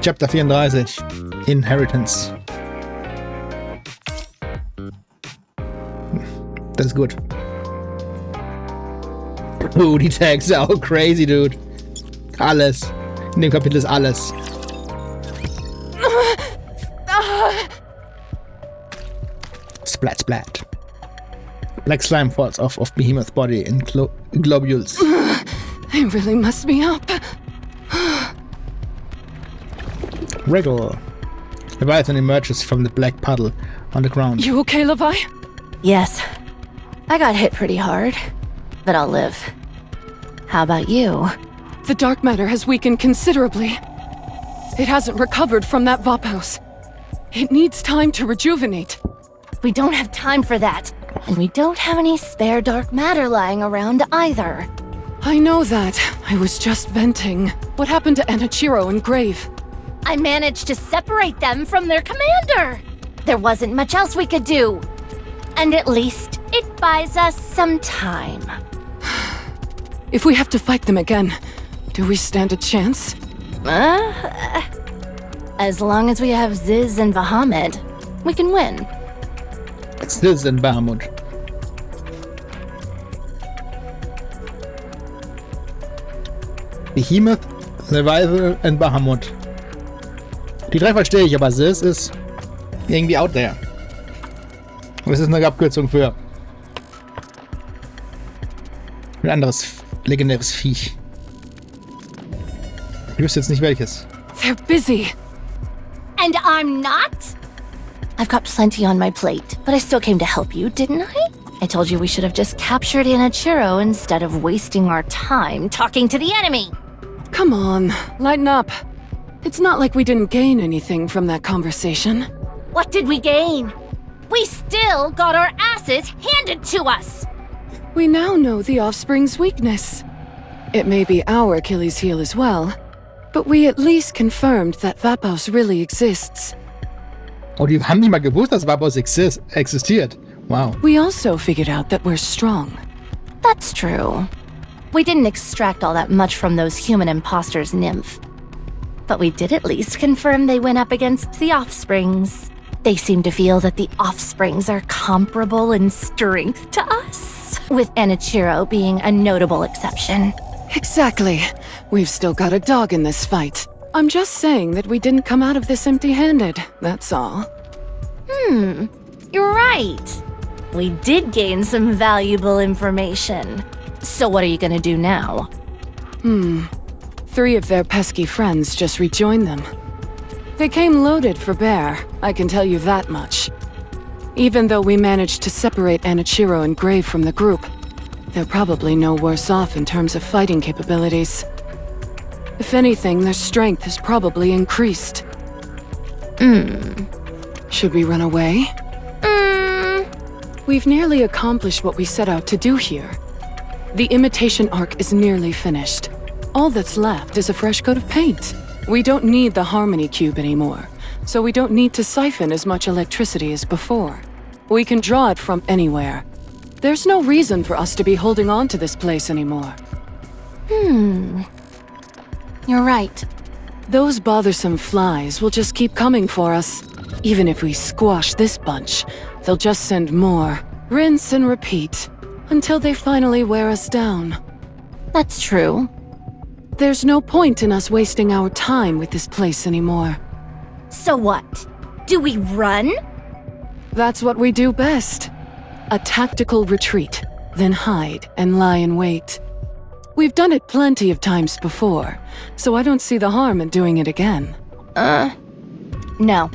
Chapter 34. Inheritance. Das ist gut. Die Tags are all crazy, dude. Alles. In dem Kapitel ist alles. Splat, splat. Black slime falls off of Behemoth's body in globules. I really must be up. Wriggle. Leviathan emerges from the black puddle on the ground. You okay, Levi? Yes. I got hit pretty hard, but I'll live. How about you? The dark matter has weakened considerably. It hasn't recovered from that Vapos. It needs time to rejuvenate. We don't have time for that. And we don't have any spare dark matter lying around either. I know that. I was just venting. What happened to Enichiro and Grave? I managed to separate them from their commander. There wasn't much else we could do. And at least it buys us some time. If we have to fight them again, do we stand a chance? As long as we have Ziz and Bahamut, we can win. Ziz and Bahamut. Behemoth, Leviathan and Bahamut. Die drei verstehe ich, aber Ziz ist irgendwie out there. Was ist eine Abkürzung für ein anderes legendäres Viech? Ich wüsste jetzt nicht welches. They're busy. And I'm not? I've got plenty on my plate, but I still came to help you, didn't I? I told you we should have just captured Enichiro instead of wasting our time talking to the enemy. Come on, lighten up. It's not like we didn't gain anything from that conversation. What did we gain? We still got our asses handed to us! We now know the Offspring's weakness. It may be our Achilles heel as well, but we at least confirmed that Vapos really exists. Oh, die haben nicht mal gewusst, dass Vapos existiert. Wow. We also figured out that we're strong. That's true. We didn't extract all that much from those human imposters, Nymph. But we did at least confirm they went up against the Offsprings. They seem to feel that the Offsprings are comparable in strength to us, with Enichiro being a notable exception. Exactly. We've still got a dog in this fight. I'm just saying that we didn't come out of this empty-handed, that's all. You're right. We did gain some valuable information. So what are you gonna do now? 3 of their pesky friends just rejoined them. They came loaded for bear, I can tell you that much. Even though we managed to separate Enichiro and Grave from the group, they're probably no worse off in terms of fighting capabilities. If anything, their strength has probably increased. Should we run away? We've nearly accomplished what we set out to do here. The imitation arc is nearly finished. All that's left is a fresh coat of paint. We don't need the Harmony Cube anymore, so we don't need to siphon as much electricity as before. We can draw it from anywhere. There's no reason for us to be holding on to this place anymore. You're right. Those bothersome flies will just keep coming for us. Even if we squash this bunch, they'll just send more. Rinse and repeat, until they finally wear us down. That's true. There's no point in us wasting our time with this place anymore. So what? Do we run? That's what we do best. A tactical retreat, then hide and lie in wait. We've done it plenty of times before, so I don't see the harm in doing it again. No.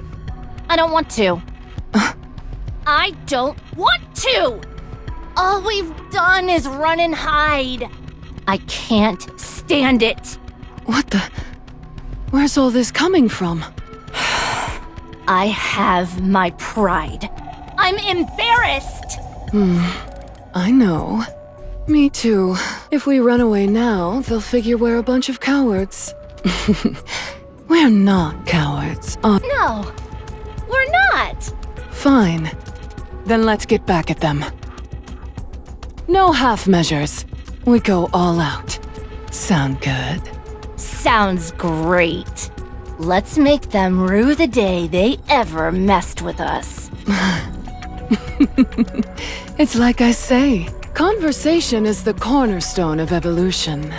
I don't want to. I don't want to! All we've done is run and hide. I can't stand it. What the... Where's all this coming from? I have my pride. I'm embarrassed! I know. Me too. If we run away now, they'll figure we're a bunch of cowards. We're not cowards. No, we're not. Fine. Then let's get back at them. No half measures. We go all out. Sound good? Sounds great. Let's make them rue the day they ever messed with us. It's like I say, conversation is the cornerstone of evolution.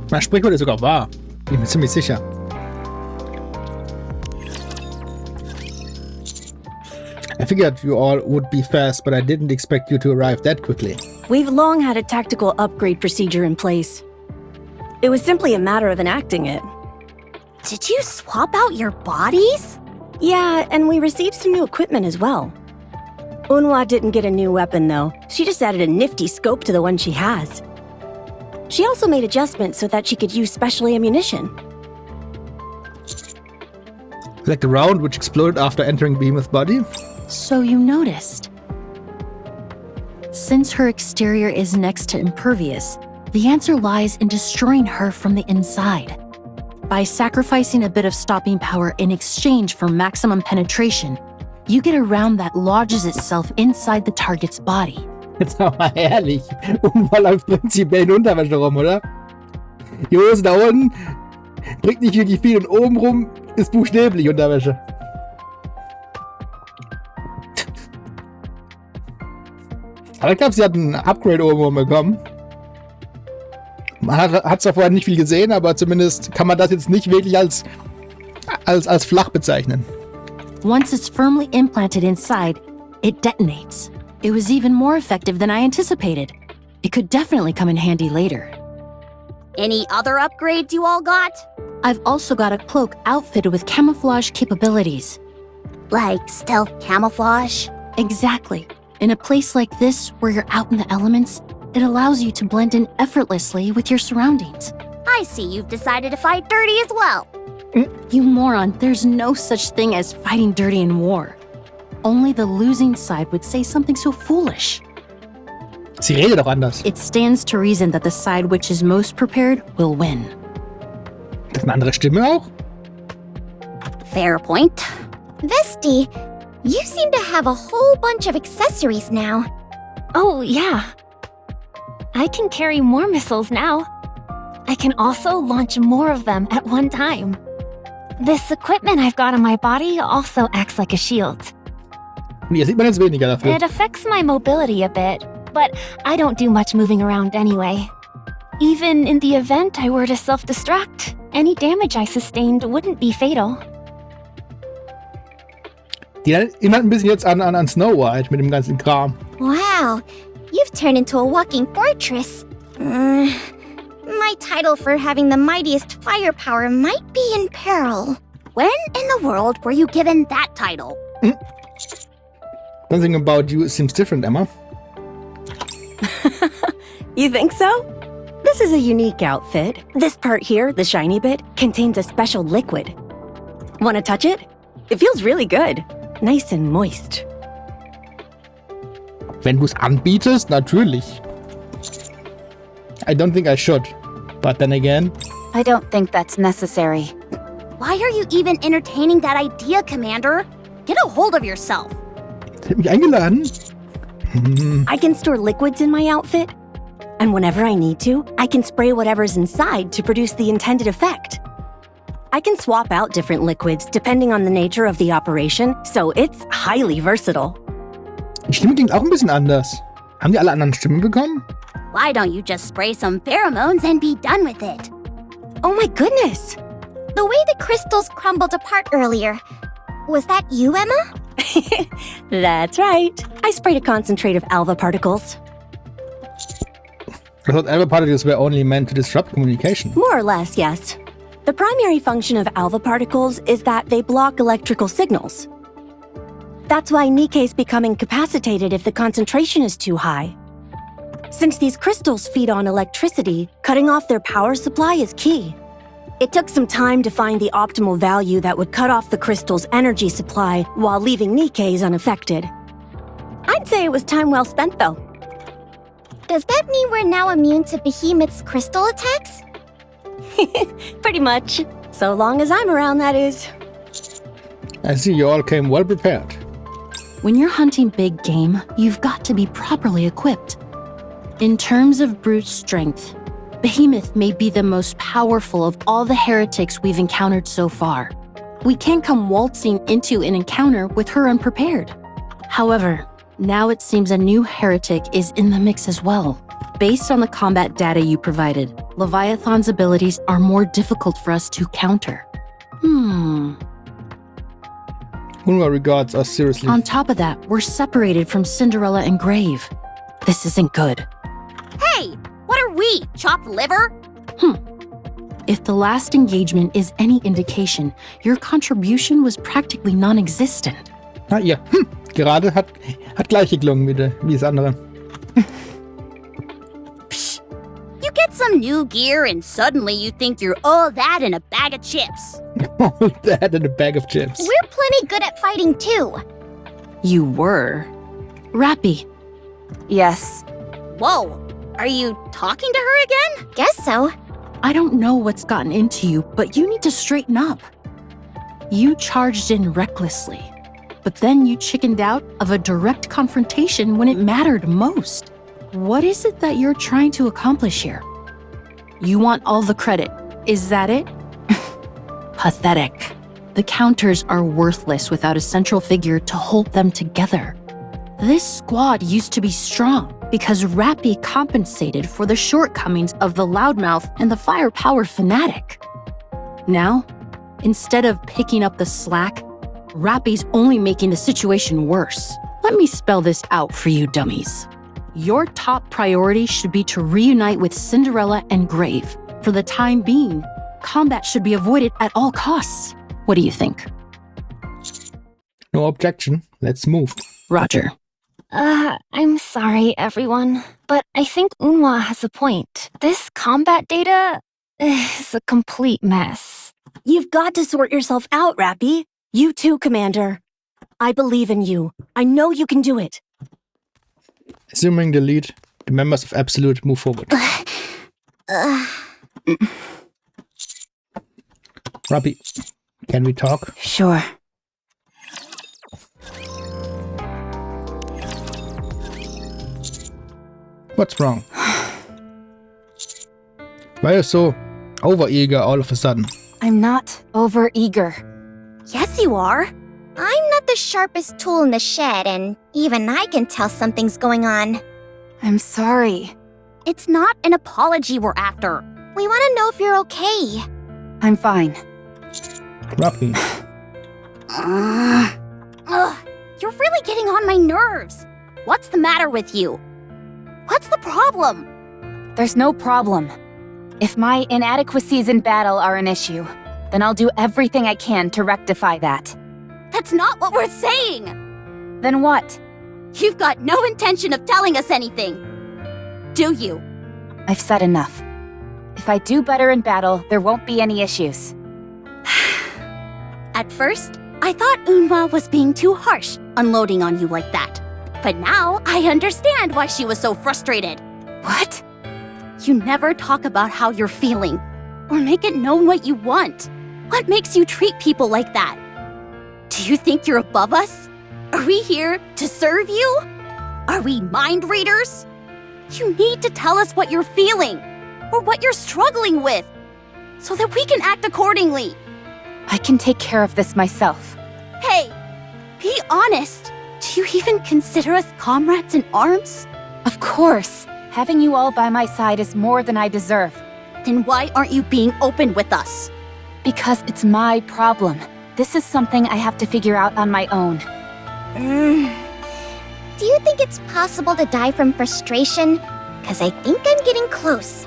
Das Sprichwort ist sogar wahr. Bin mir ziemlich sicher. I figured you all would be fast, but I didn't expect you to arrive that quickly. We've long had a tactical upgrade procedure in place. It was simply a matter of enacting it. Did you swap out your bodies? Yeah, and we received some new equipment as well. Unhwa didn't get a new weapon though. She just added a nifty scope to the one she has. She also made adjustments so that she could use special ammunition. Like the round which exploded after entering Behemoth's body? So you noticed. Since her exterior is next to impervious, the answer lies in destroying her from the inside. By sacrificing a bit of stopping power in exchange for maximum penetration, you get a round that lodges itself inside the target's body. Jetzt mal ehrlich. Unfall läuft prinzipiell in Unterwäsche rum, oder? Die Hose da unten bringt nicht wirklich viel und oben rum ist buchstäblich Unterwäsche. Aber ich glaube, sie hat ein Upgrade oben rum bekommen. Man hat zwar vorher nicht viel gesehen, aber zumindest kann man das jetzt nicht wirklich als flach bezeichnen. Once it's firmly implanted inside, it detonates. It was even more effective than I anticipated. It could definitely come in handy later. Any other upgrades you all got? I've also got a cloak outfitted with camouflage capabilities. Like stealth camouflage? Exactly. In a place like this, where you're out in the elements, it allows you to blend in effortlessly with your surroundings. I see you've decided to fight dirty as well. You moron, there's no such thing as fighting dirty in war. Only the losing side would say something so foolish. Sie redet doch anders. It stands to reason that the side which is most prepared will win. Das ist eine andere Stimme auch? Fair point. Vesti, you seem to have a whole bunch of accessories now. Oh, yeah. I can carry more missiles now. I can also launch more of them at one time. This equipment I've got on my body also acts like a shield. Hier sieht man jetzt weniger dafür. It affects my mobility a bit, but I don't do much moving around anyway. Even in the event I were to self-destruct, any damage I sustained wouldn't be fatal. Die erinnert ein bisschen jetzt an Snow White mit dem ganzen Kram. Wow, you've turned into a walking fortress. My title for having the mightiest firepower might be in peril. When in the world were you given that title? Something about you seems different, Emma. You think so? This is a unique outfit. This part here, the shiny bit, contains a special liquid. Want to touch it? It feels really good. Nice and moist. Wenn du es anbietest, natürlich. I don't think I should. But then again... I don't think that's necessary. Why are you even entertaining that idea, Commander? Get a hold of yourself. Sie hat mich eingeladen. I can store liquids in my outfit. And whenever I need to, I can spray whatever's inside to produce the intended effect. I can swap out different liquids depending on the nature of the operation, so it's highly versatile. Die Stimme klingt auch ein bisschen anders. Haben die alle anderen Stimmen bekommen? Why don't you just spray some pheromones and be done with it? Oh my goodness! The way the crystals crumbled apart earlier. Was that you, Emma? That's right. I sprayed a concentrate of alpha particles. I thought alpha particles were only meant to disrupt communication. More or less, yes. The primary function of alpha particles is that they block electrical signals. That's why Nikke is becoming incapacitated if the concentration is too high. Since these crystals feed on electricity, cutting off their power supply is key. It took some time to find the optimal value that would cut off the crystal's energy supply while leaving Nikke's unaffected. I'd say it was time well spent, though. Does that mean we're now immune to Behemoth's crystal attacks? Pretty much. So long as I'm around, that is. I see you all came well prepared. When you're hunting big game, you've got to be properly equipped. In terms of brute strength, Behemoth may be the most powerful of all the heretics we've encountered so far. We can't come waltzing into an encounter with her unprepared. However, now it seems a new heretic is in the mix as well. Based on the combat data you provided, Leviathan's abilities are more difficult for us to counter. Unwa regards us seriously. On top of that, we're separated from Cinderella and Grave. This isn't good. Hey, what are we, chopped liver? If the last engagement is any indication, your contribution was practically non-existent. Ah, ihr. Gerade hat gleich geklungen wie das andere. You get some new gear and suddenly you think you're all that in a bag of chips. All that in a bag of chips. We're plenty good at fighting too. You were. Rappy, Yes. Whoa, are you talking to her again? Guess so. I don't know what's gotten into you, but you need to straighten up. You charged in recklessly, but then you chickened out of a direct confrontation when it mattered most. What is it that you're trying to accomplish here? You want all the credit, is that it? Pathetic. The counters are worthless without a central figure to hold them together. This squad used to be strong because Rappy compensated for the shortcomings of the loudmouth and the firepower fanatic. Now, instead of picking up the slack, Rappy's only making the situation worse. Let me spell this out for you dummies. Your top priority should be to reunite with Cinderella and Grave. For the time being, combat should be avoided at all costs. What do you think? No objection. Let's move. Roger. I'm sorry, everyone, but I think Unwa has a point. This combat data is a complete mess. You've got to sort yourself out, Rappy. You too, Commander. I believe in you. I know you can do it. Assuming the lead, the members of Absolute move forward. Robbie, can we talk? Sure. What's wrong? Why are you so over-eager all of a sudden? I'm not over-eager. Yes, you are. I'm not the sharpest tool in the shed, and even I can tell something's going on. I'm sorry. It's not an apology we're after. We want to know if you're okay. I'm fine. Robbie, Ugh, you're really getting on my nerves. What's the matter with you? What's the problem? There's no problem. If my inadequacies in battle are an issue, then I'll do everything I can to rectify that. That's not what we're saying. Then what? You've got no intention of telling us anything. Do you? I've said enough. If I do better in battle, there won't be any issues. At first, I thought Unwa was being too harsh, unloading on you like that. But now I understand why she was so frustrated. What? You never talk about how you're feeling, or make it known what you want. What makes you treat people like that? Do you think you're above us? Are we here to serve you? Are we mind readers? You need to tell us what you're feeling, or what you're struggling with, so that we can act accordingly. I can take care of this myself. Hey, be honest. Do you even consider us comrades in arms? Of course. Having you all by my side is more than I deserve. Then why aren't you being open with us? Because it's my problem. This is something I have to figure out on my own. Do you think it's possible to die from frustration? Because I think I'm getting close.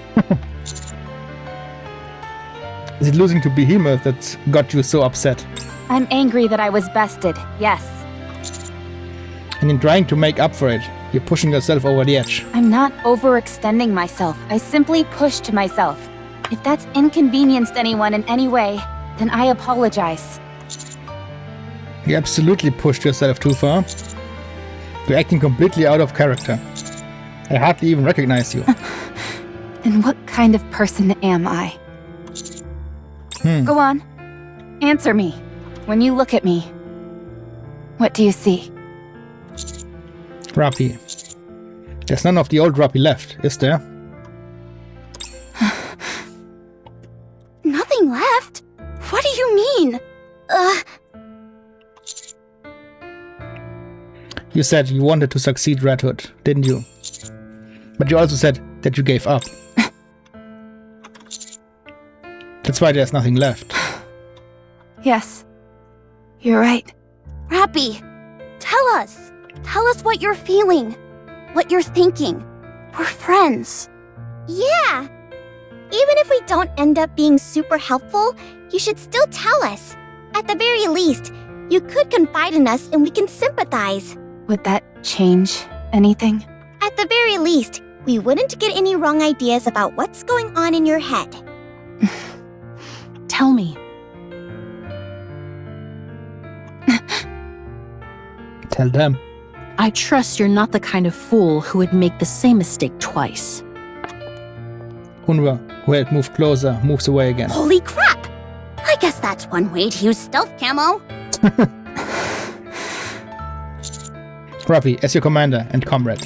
is it losing to Behemoth that's got you so upset? I'm angry that I was bested, yes. And in trying to make up for it, you're pushing yourself over the edge. I'm not overextending myself. I simply pushed myself. If that's inconvenienced anyone in any way, then I apologize. You absolutely pushed yourself too far. You're acting completely out of character. I hardly even recognize you. And what kind of person am I? Go on. Answer me. When you look at me, what do you see? Rappy. There's none of the old Rappy left, is there? fine. You said you wanted to succeed Red Hood, didn't you? But you also said that you gave up. That's why there's nothing left. Yes. You're right. Rappy, tell us. Tell us what you're feeling. What you're thinking. We're friends. Yeah. Even if we don't end up being super helpful, you should still tell us. At the very least, you could confide in us and we can sympathize. Would that change anything? At the very least, we wouldn't get any wrong ideas about what's going on in your head. Tell me. Tell them. I trust you're not the kind of fool who would make the same mistake twice. Unwa, who had moved closer, moves away again. Holy crap! I guess that's one way to use stealth camo. Ruffy, as your commander and comrade,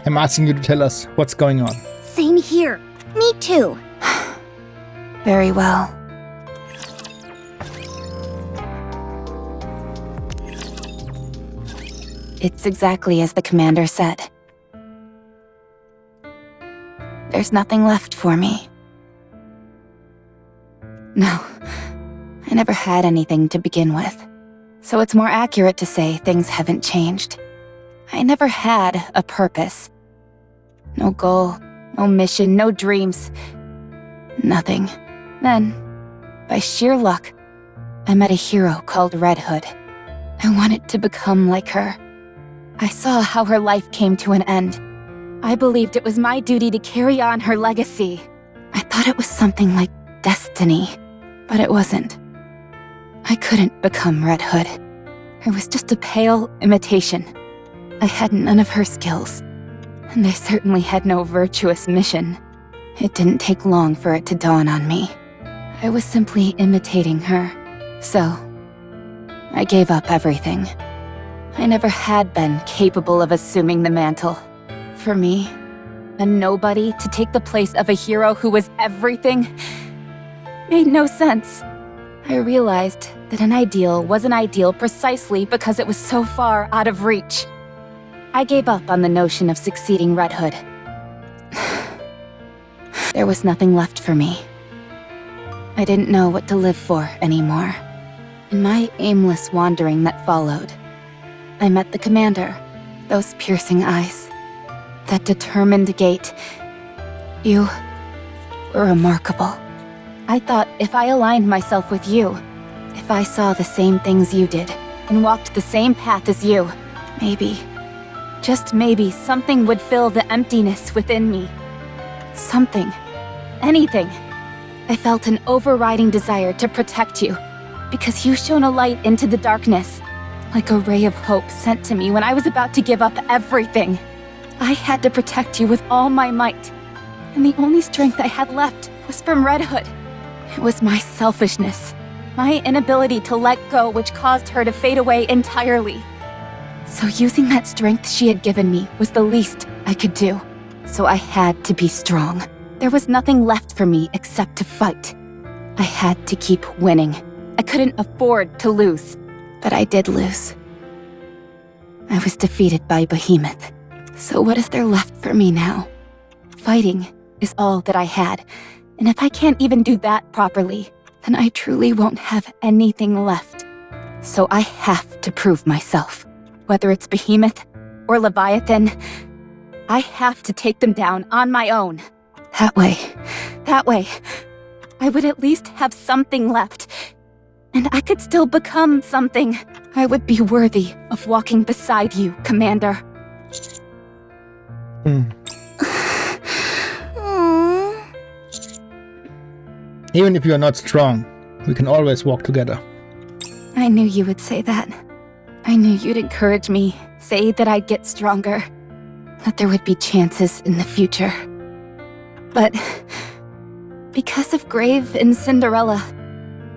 I'm asking you to tell us what's going on. Same here. Me too. Very well. It's exactly as the commander said. There's nothing left for me. No, I never had anything to begin with. So it's more accurate to say things haven't changed. I never had a purpose. No goal, no mission, no dreams. Nothing. Then, by sheer luck, I met a hero called Red Hood. I wanted to become like her. I saw how her life came to an end. I believed it was my duty to carry on her legacy. I thought it was something like destiny, but it wasn't. I couldn't become Red Hood. I was just a pale imitation. I had none of her skills, and I certainly had no virtuous mission. It didn't take long for it to dawn on me. I was simply imitating her, so I gave up everything. I never had been capable of assuming the mantle. For me, a nobody to take the place of a hero who was everything made no sense. I realized that an ideal was an ideal precisely because it was so far out of reach. I gave up on the notion of succeeding Red Hood. There was nothing left for me. I didn't know what to live for anymore. In my aimless wandering that followed, I met the commander. Those piercing eyes. That determined gait. You were remarkable. I thought if I aligned myself with you, if I saw the same things you did, and walked the same path as you, maybe, just maybe, something would fill the emptiness within me. Something. Anything. I felt an overriding desire to protect you, because you shone a light into the darkness, like a ray of hope sent to me when I was about to give up everything. I had to protect you with all my might, and the only strength I had left was from Red Hood. It was my selfishness, my inability to let go which caused her to fade away entirely. So using that strength she had given me was the least I could do. So I had to be strong. There was nothing left for me except to fight. I had to keep winning. I couldn't afford to lose. But I did lose. I was defeated by Behemoth. So what is there left for me now? Fighting is all that I had. And if I can't even do that properly, then I truly won't have anything left. So I have to prove myself. Whether it's Behemoth or Leviathan, I have to take them down on my own. That way, I would at least have something left. And I could still become something. I would be worthy of walking beside you, Commander. Even if you are not strong, we can always walk together. I knew you would say that. I knew you'd encourage me, say that I'd get stronger, that there would be chances in the future. But because of Grave and Cinderella,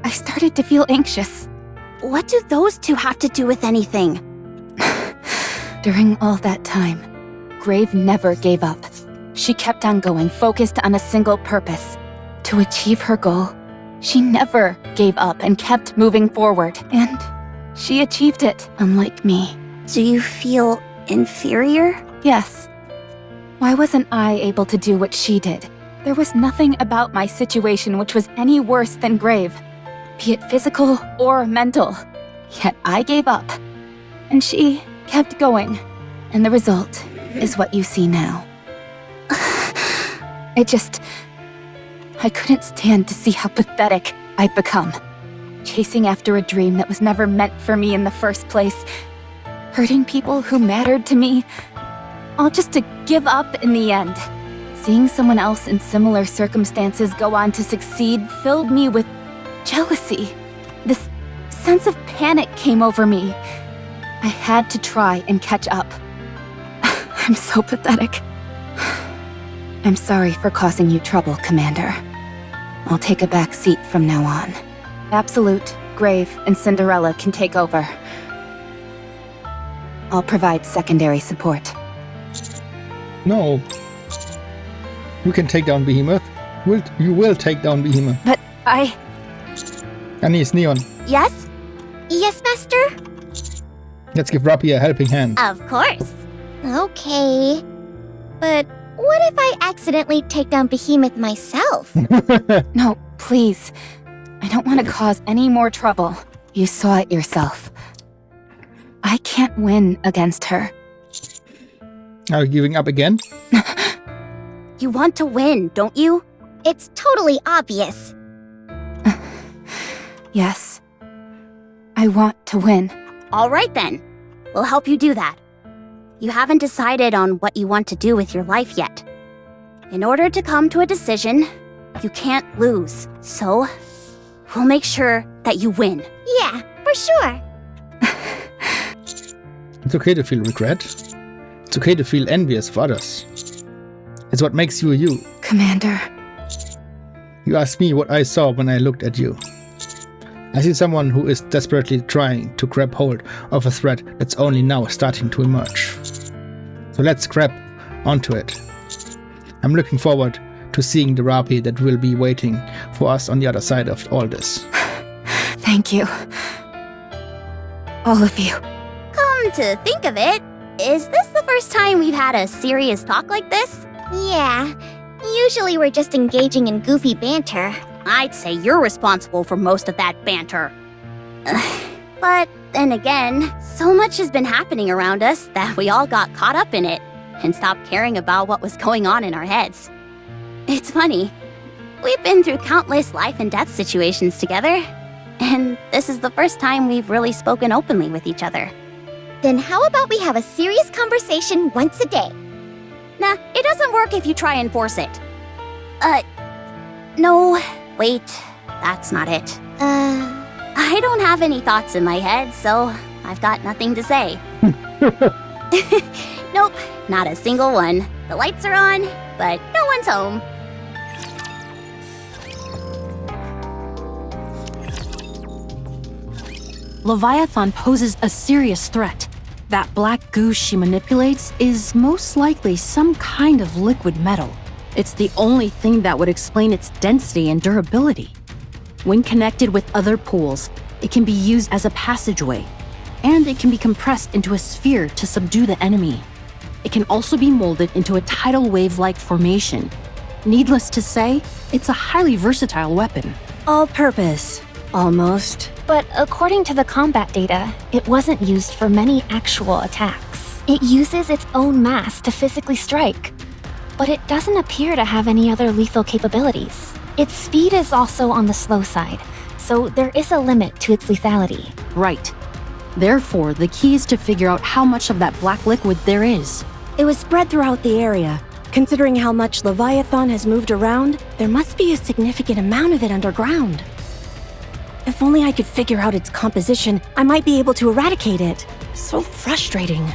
I started to feel anxious. What do those two have to do with anything? During all that time, Grave never gave up. She kept on going, focused on a single purpose, to achieve her goal She never gave up and kept moving forward. And she achieved it, unlike me. Do you feel inferior? Yes. Why wasn't I able to do what she did? There was nothing about my situation which was any worse than grave, be it physical or mental. Yet I gave up, and she kept going. And the result is what you see now. I couldn't stand to see how pathetic I'd become. Chasing after a dream that was never meant for me in the first place. Hurting people who mattered to me. All just to give up in the end. Seeing someone else in similar circumstances go on to succeed filled me with jealousy. This sense of panic came over me. I had to try and catch up. I'm so pathetic. I'm sorry for causing you trouble, Commander. I'll take a back seat from now on. Absolute, Grave, and Cinderella can take over. I'll provide secondary support. No. You can take down Behemoth. You will take down Behemoth. But I... Anise, Neon, Yes? Yes, Master? let's give Rappy a helping hand. Of course. Okay. But what if I accidentally take down Behemoth myself? No, please. I don't want to cause any more trouble. You saw it yourself. I can't win against her. Are you giving up again? You want to win, don't you? It's totally obvious. Yes. I want to win. All right then. We'll help you do that. You haven't decided on what you want to do with your life yet. In order to come to a decision, you can't lose. So, we'll make sure that you win. Yeah, for sure. It's okay to feel regret. It's okay to feel envious of others. It's what makes you you. Commander. You asked me what I saw when I looked at you. I see someone who is desperately trying to grab hold of a threat that's only now starting to emerge. So let's grab onto it. I'm looking forward to seeing the Rappy that will be waiting for us on the other side of all this. Thank you. All of you. Come to think of it, is this the first time we've had a serious talk like this? Yeah. Usually we're just engaging in goofy banter. I'd say you're responsible for most of that banter. But then again, so much has been happening around us that we all got caught up in it and stopped caring about what was going on in our heads. It's funny. We've been through countless life and death situations together, and this is the first time we've really spoken openly with each other. Then how about we have a serious conversation once a day? Nah, it doesn't work if you try and force it. No, wait, that's not it. I don't have any thoughts in my head, so I've got nothing to say. Nope, not a single one. The lights are on, but no one's home. Leviathan poses a serious threat. That black goo she manipulates is most likely some kind of liquid metal. It's the only thing that would explain its density and durability. When connected with other pools, it can be used as a passageway, and it can be compressed into a sphere to subdue the enemy. It can also be molded into a tidal wave-like formation. Needless to say, it's a highly versatile weapon. All-purpose, almost. But according to the combat data, it wasn't used for many actual attacks. It uses its own mass to physically strike, but it doesn't appear to have any other lethal capabilities. Its speed is also on the slow side, so there is a limit to its lethality. Right. Therefore, the key is to figure out how much of that black liquid there is. It was spread throughout the area. Considering how much Leviathan has moved around, there must be a significant amount of it underground. If only I could figure out its composition, I might be able to eradicate it. So frustrating.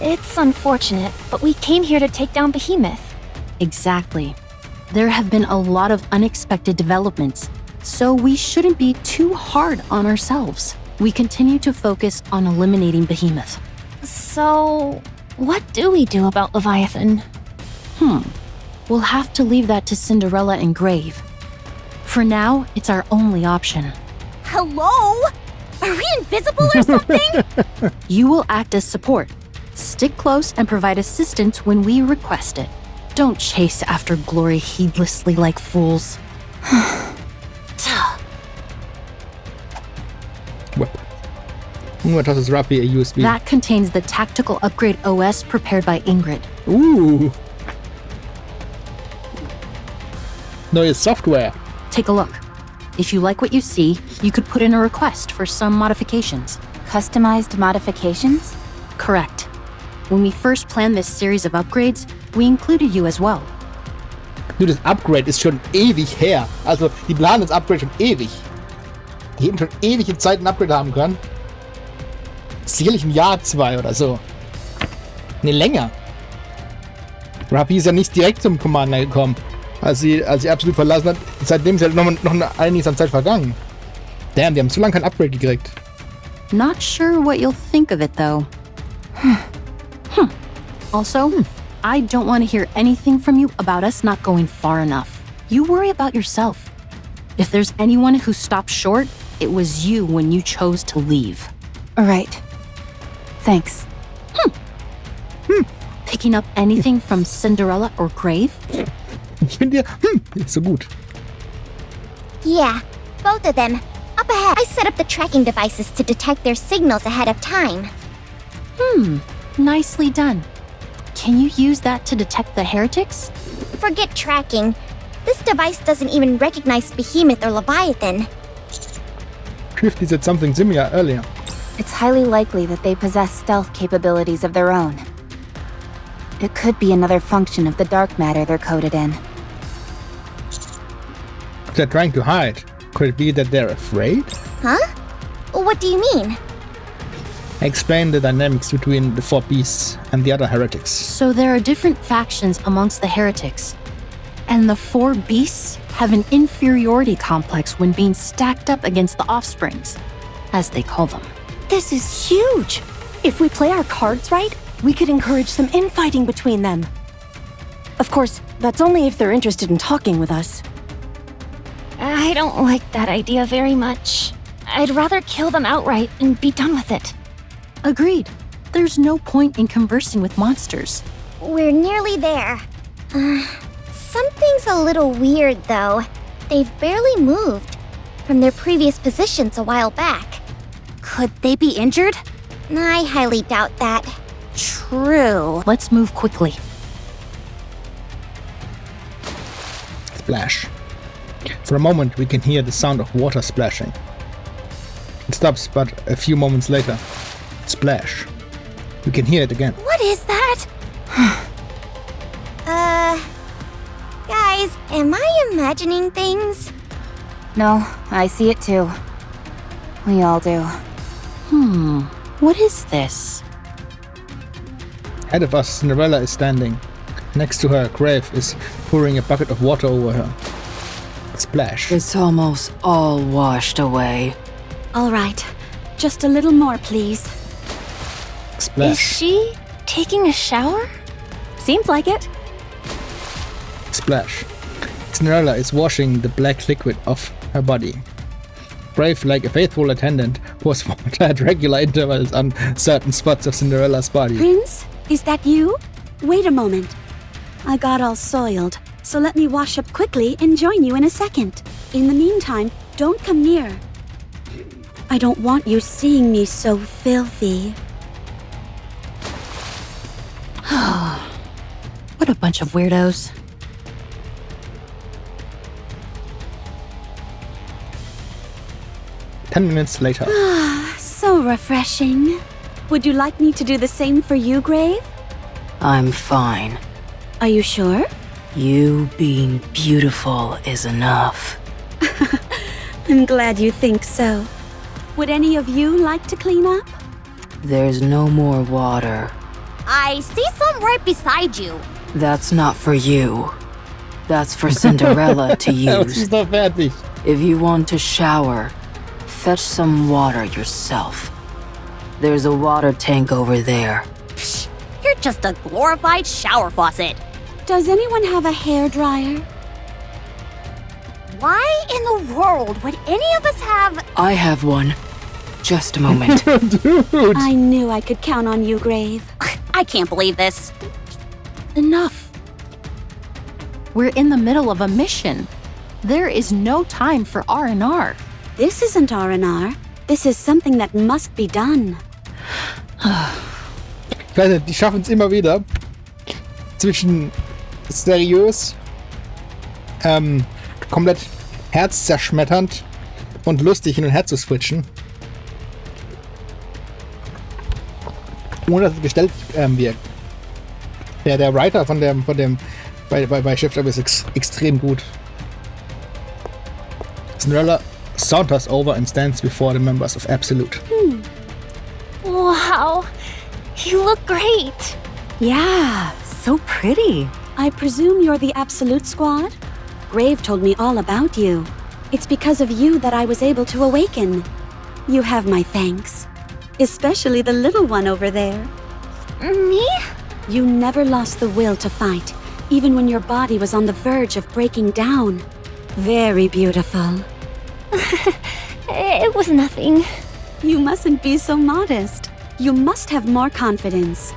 It's unfortunate, but we came here to take down Behemoth. Exactly. There have been a lot of unexpected developments, so we shouldn't be too hard on ourselves. We continue to focus on eliminating Behemoth. So, what do we do about Leviathan? We'll have to leave that to Cinderella and Grave. For now, it's our only option. Hello? Are we invisible or something? You will act as support. Stick close and provide assistance when we request it. Don't chase after glory heedlessly like fools. Whip. What does Rappi a USB? That contains the tactical upgrade OS prepared by Ingrid. Ooh. Neue Software. Take a look. If you like what you see, you could put in a request for some modifications. Customized modifications? Correct. When we first planned this series of upgrades, we included you as well. Nur das Upgrade ist schon ewig her. Also, die planen das Upgrade schon ewig. Die hätten schon ewig in Zeit ein Upgrade haben können. Sicherlich ein Jahr, 2 oder so. Ne, länger. Rappi ist ja nicht direkt zum Commander gekommen, als sie absolut verlassen hat. Seitdem ist ja noch einiges an Zeit vergangen. Damn, die haben zu lange kein Upgrade gekriegt. Not sure what you'll think of it, though. Also, I don't want to hear anything from you about us not going far enough. You worry about yourself. If there's anyone who stopped short, it was you when you chose to leave. Right. Thanks. Picking up anything from Cinderella or Grave? Ich finde ist so gut. Yeah, both of them. Up ahead. I set up the tracking devices to detect their signals ahead of time. Nicely done. Can you use that to detect the heretics? Forget tracking. This device doesn't even recognize Behemoth or Leviathan. Shifty said something similar earlier. It's highly likely that they possess stealth capabilities of their own. It could be another function of the dark matter they're coded in. They're trying to hide. Could it be that they're afraid? Huh? What do you mean? Explain the dynamics between the 4 beasts and the other heretics. So there are different factions amongst the heretics. And the 4 beasts have an inferiority complex when being stacked up against the offsprings, as they call them. This is huge! If we play our cards right, we could encourage some infighting between them. Of course, that's only if they're interested in talking with us. I don't like that idea very much. I'd rather kill them outright and be done with it. Agreed. There's no point in conversing with monsters. We're nearly there. Something's a little weird, though. They've barely moved from their previous positions a while back. Could they be injured? I highly doubt that. True. Let's move quickly. Splash. For a moment, we can hear the sound of water splashing. It stops, but a few moments later, splash. We can hear it again. What is that? Guys, am I imagining things? No, I see it too. We all do. What is this? Ahead of us, Cinderella is standing. Next to her, Grave is pouring a bucket of water over her. Splash. It's almost all washed away. All right. Just a little more, please. Splash. Is she taking a shower? Seems like it. Splash. Cinderella is washing the black liquid off her body. Brave, like a faithful attendant, pours water at regular intervals on certain spots of Cinderella's body. Prince, is that you? Wait a moment. I got all soiled, so let me wash up quickly and join you in a second. In the meantime, don't come near. I don't want you seeing me so filthy. What a bunch of weirdos. Ten minutes later. So refreshing. Would you like me to do the same for you, Grave? I'm fine. Are you sure? You being beautiful is enough. I'm glad you think so. Would any of you like to clean up? There's no more water. I see some right beside you. That's not for you. That's for Cinderella to use. She's not fertig. If you want to shower, fetch some water yourself. There's a water tank over there. Psh, you're just a glorified shower faucet. Does anyone have a hairdryer? Why in the world would any of us have... I have one. Just a moment. Dude! I knew I could count on you, Grave. I can't believe this. Enough. We're in the middle of a mission. There is no time for R&R. This isn't R&R. This is something that must be done. Ich weiß nicht, die schaffen es immer wieder zwischen seriös, komplett herzzerschmetternd und lustig hin und her zu switchen. Ohne dass es gestellt wirkt. Der Writer bei Shift Up ist extrem gut. Cinderella saunters over and stands before the members of Absolute. Wow, you look great. Yeah, so pretty. I presume you're the Absolute Squad? Grave told me all about you. It's because of you that I was able to awaken. You have my thanks. Especially the little one over there. Me? You never lost the will to fight, even when your body was on the verge of breaking down. Very beautiful. It was nothing. You mustn't be so modest. You must have more confidence.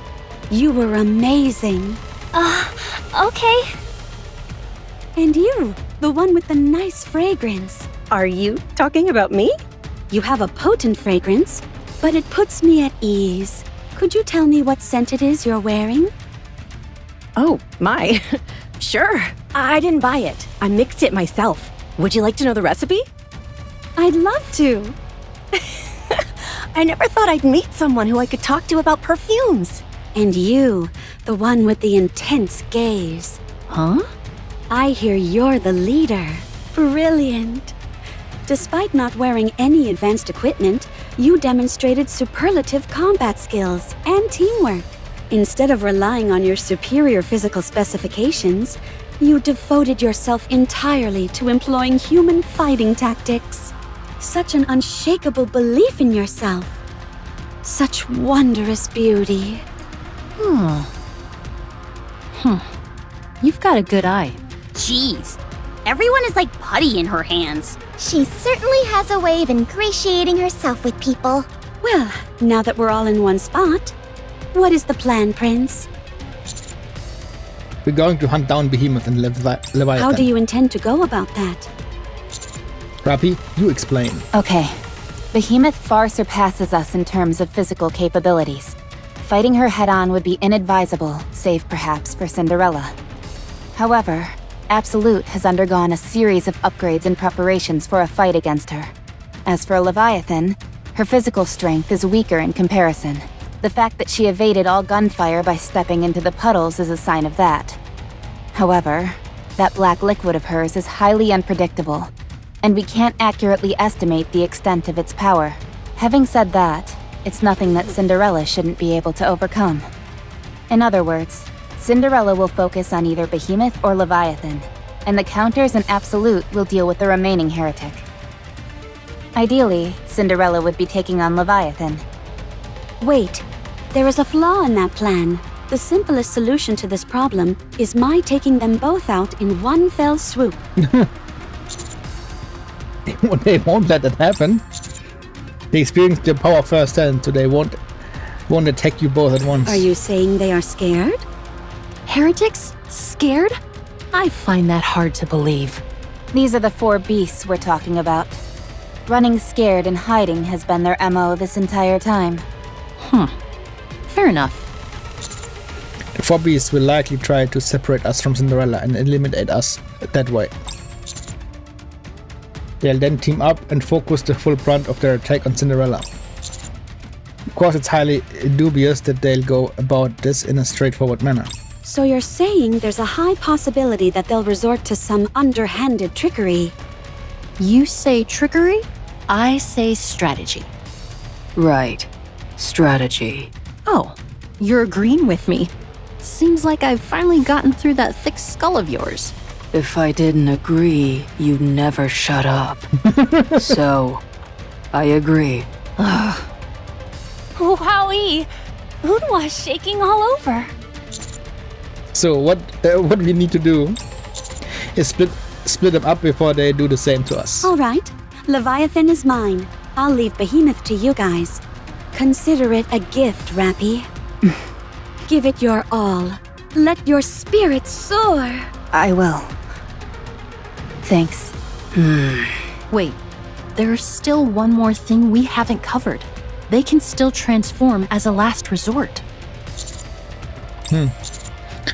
You were amazing. Okay. And you, the one with the nice fragrance. Are you talking about me? You have a potent fragrance, but it puts me at ease. Could you tell me what scent it is you're wearing? Oh, my. Sure. I didn't buy it. I mixed it myself. Would you like to know the recipe? I'd love to. I never thought I'd meet someone who I could talk to about perfumes. And you, the one with the intense gaze. Huh? I hear you're the leader. Brilliant. Despite not wearing any advanced equipment, you demonstrated superlative combat skills and teamwork. Instead of relying on your superior physical specifications, you devoted yourself entirely to employing human fighting tactics. Such an unshakable belief in yourself. Such wondrous beauty. You've got a good eye. Jeez. Everyone is like putty in her hands. She certainly has a way of ingratiating herself with people. Well, now that we're all in one spot, what is the plan, Prince? We're going to hunt down Behemoth and Leviathan. How do you intend to go about that? Rappi, you explain. Okay. Behemoth far surpasses us in terms of physical capabilities. Fighting her head-on would be inadvisable, save perhaps for Cinderella. However, Absolute has undergone a series of upgrades and preparations for a fight against her. As for Leviathan, her physical strength is weaker in comparison. The fact that she evaded all gunfire by stepping into the puddles is a sign of that. However, that black liquid of hers is highly unpredictable, and we can't accurately estimate the extent of its power. Having said that, it's nothing that Cinderella shouldn't be able to overcome. In other words, Cinderella will focus on either Behemoth or Leviathan, and the counters and Absolute will deal with the remaining heretic. Ideally, Cinderella would be taking on Leviathan. Wait, there is a flaw in that plan. The simplest solution to this problem is my taking them both out in one fell swoop. They won't let that happen. They experienced your power firsthand, so they won't attack you both at once. Are you saying they are scared? Heretics? Scared? I find that hard to believe. These are the four beasts we're talking about. Running scared and hiding has been their MO this entire time. Fair enough. The four beasts will likely try to separate us from Cinderella and eliminate us that way. They'll then team up and focus the full brunt of their attack on Cinderella. Of course, it's highly dubious that they'll go about this in a straightforward manner. So you're saying there's a high possibility that they'll resort to some underhanded trickery. You say trickery, I say strategy. Right. Strategy. Oh, you're agreeing with me. Seems like I've finally gotten through that thick skull of yours. If I didn't agree, you'd never shut up. So, I agree. Wowee! Unwa's shaking all over. So what we need to do is split split them up before they do the same to us. All right. Leviathan is mine. I'll leave Behemoth to you guys. Consider it a gift, Rappy. Give it your all. Let your spirit soar. I will. Thanks. Wait, there's still one more thing we haven't covered. They can still transform as a last resort. I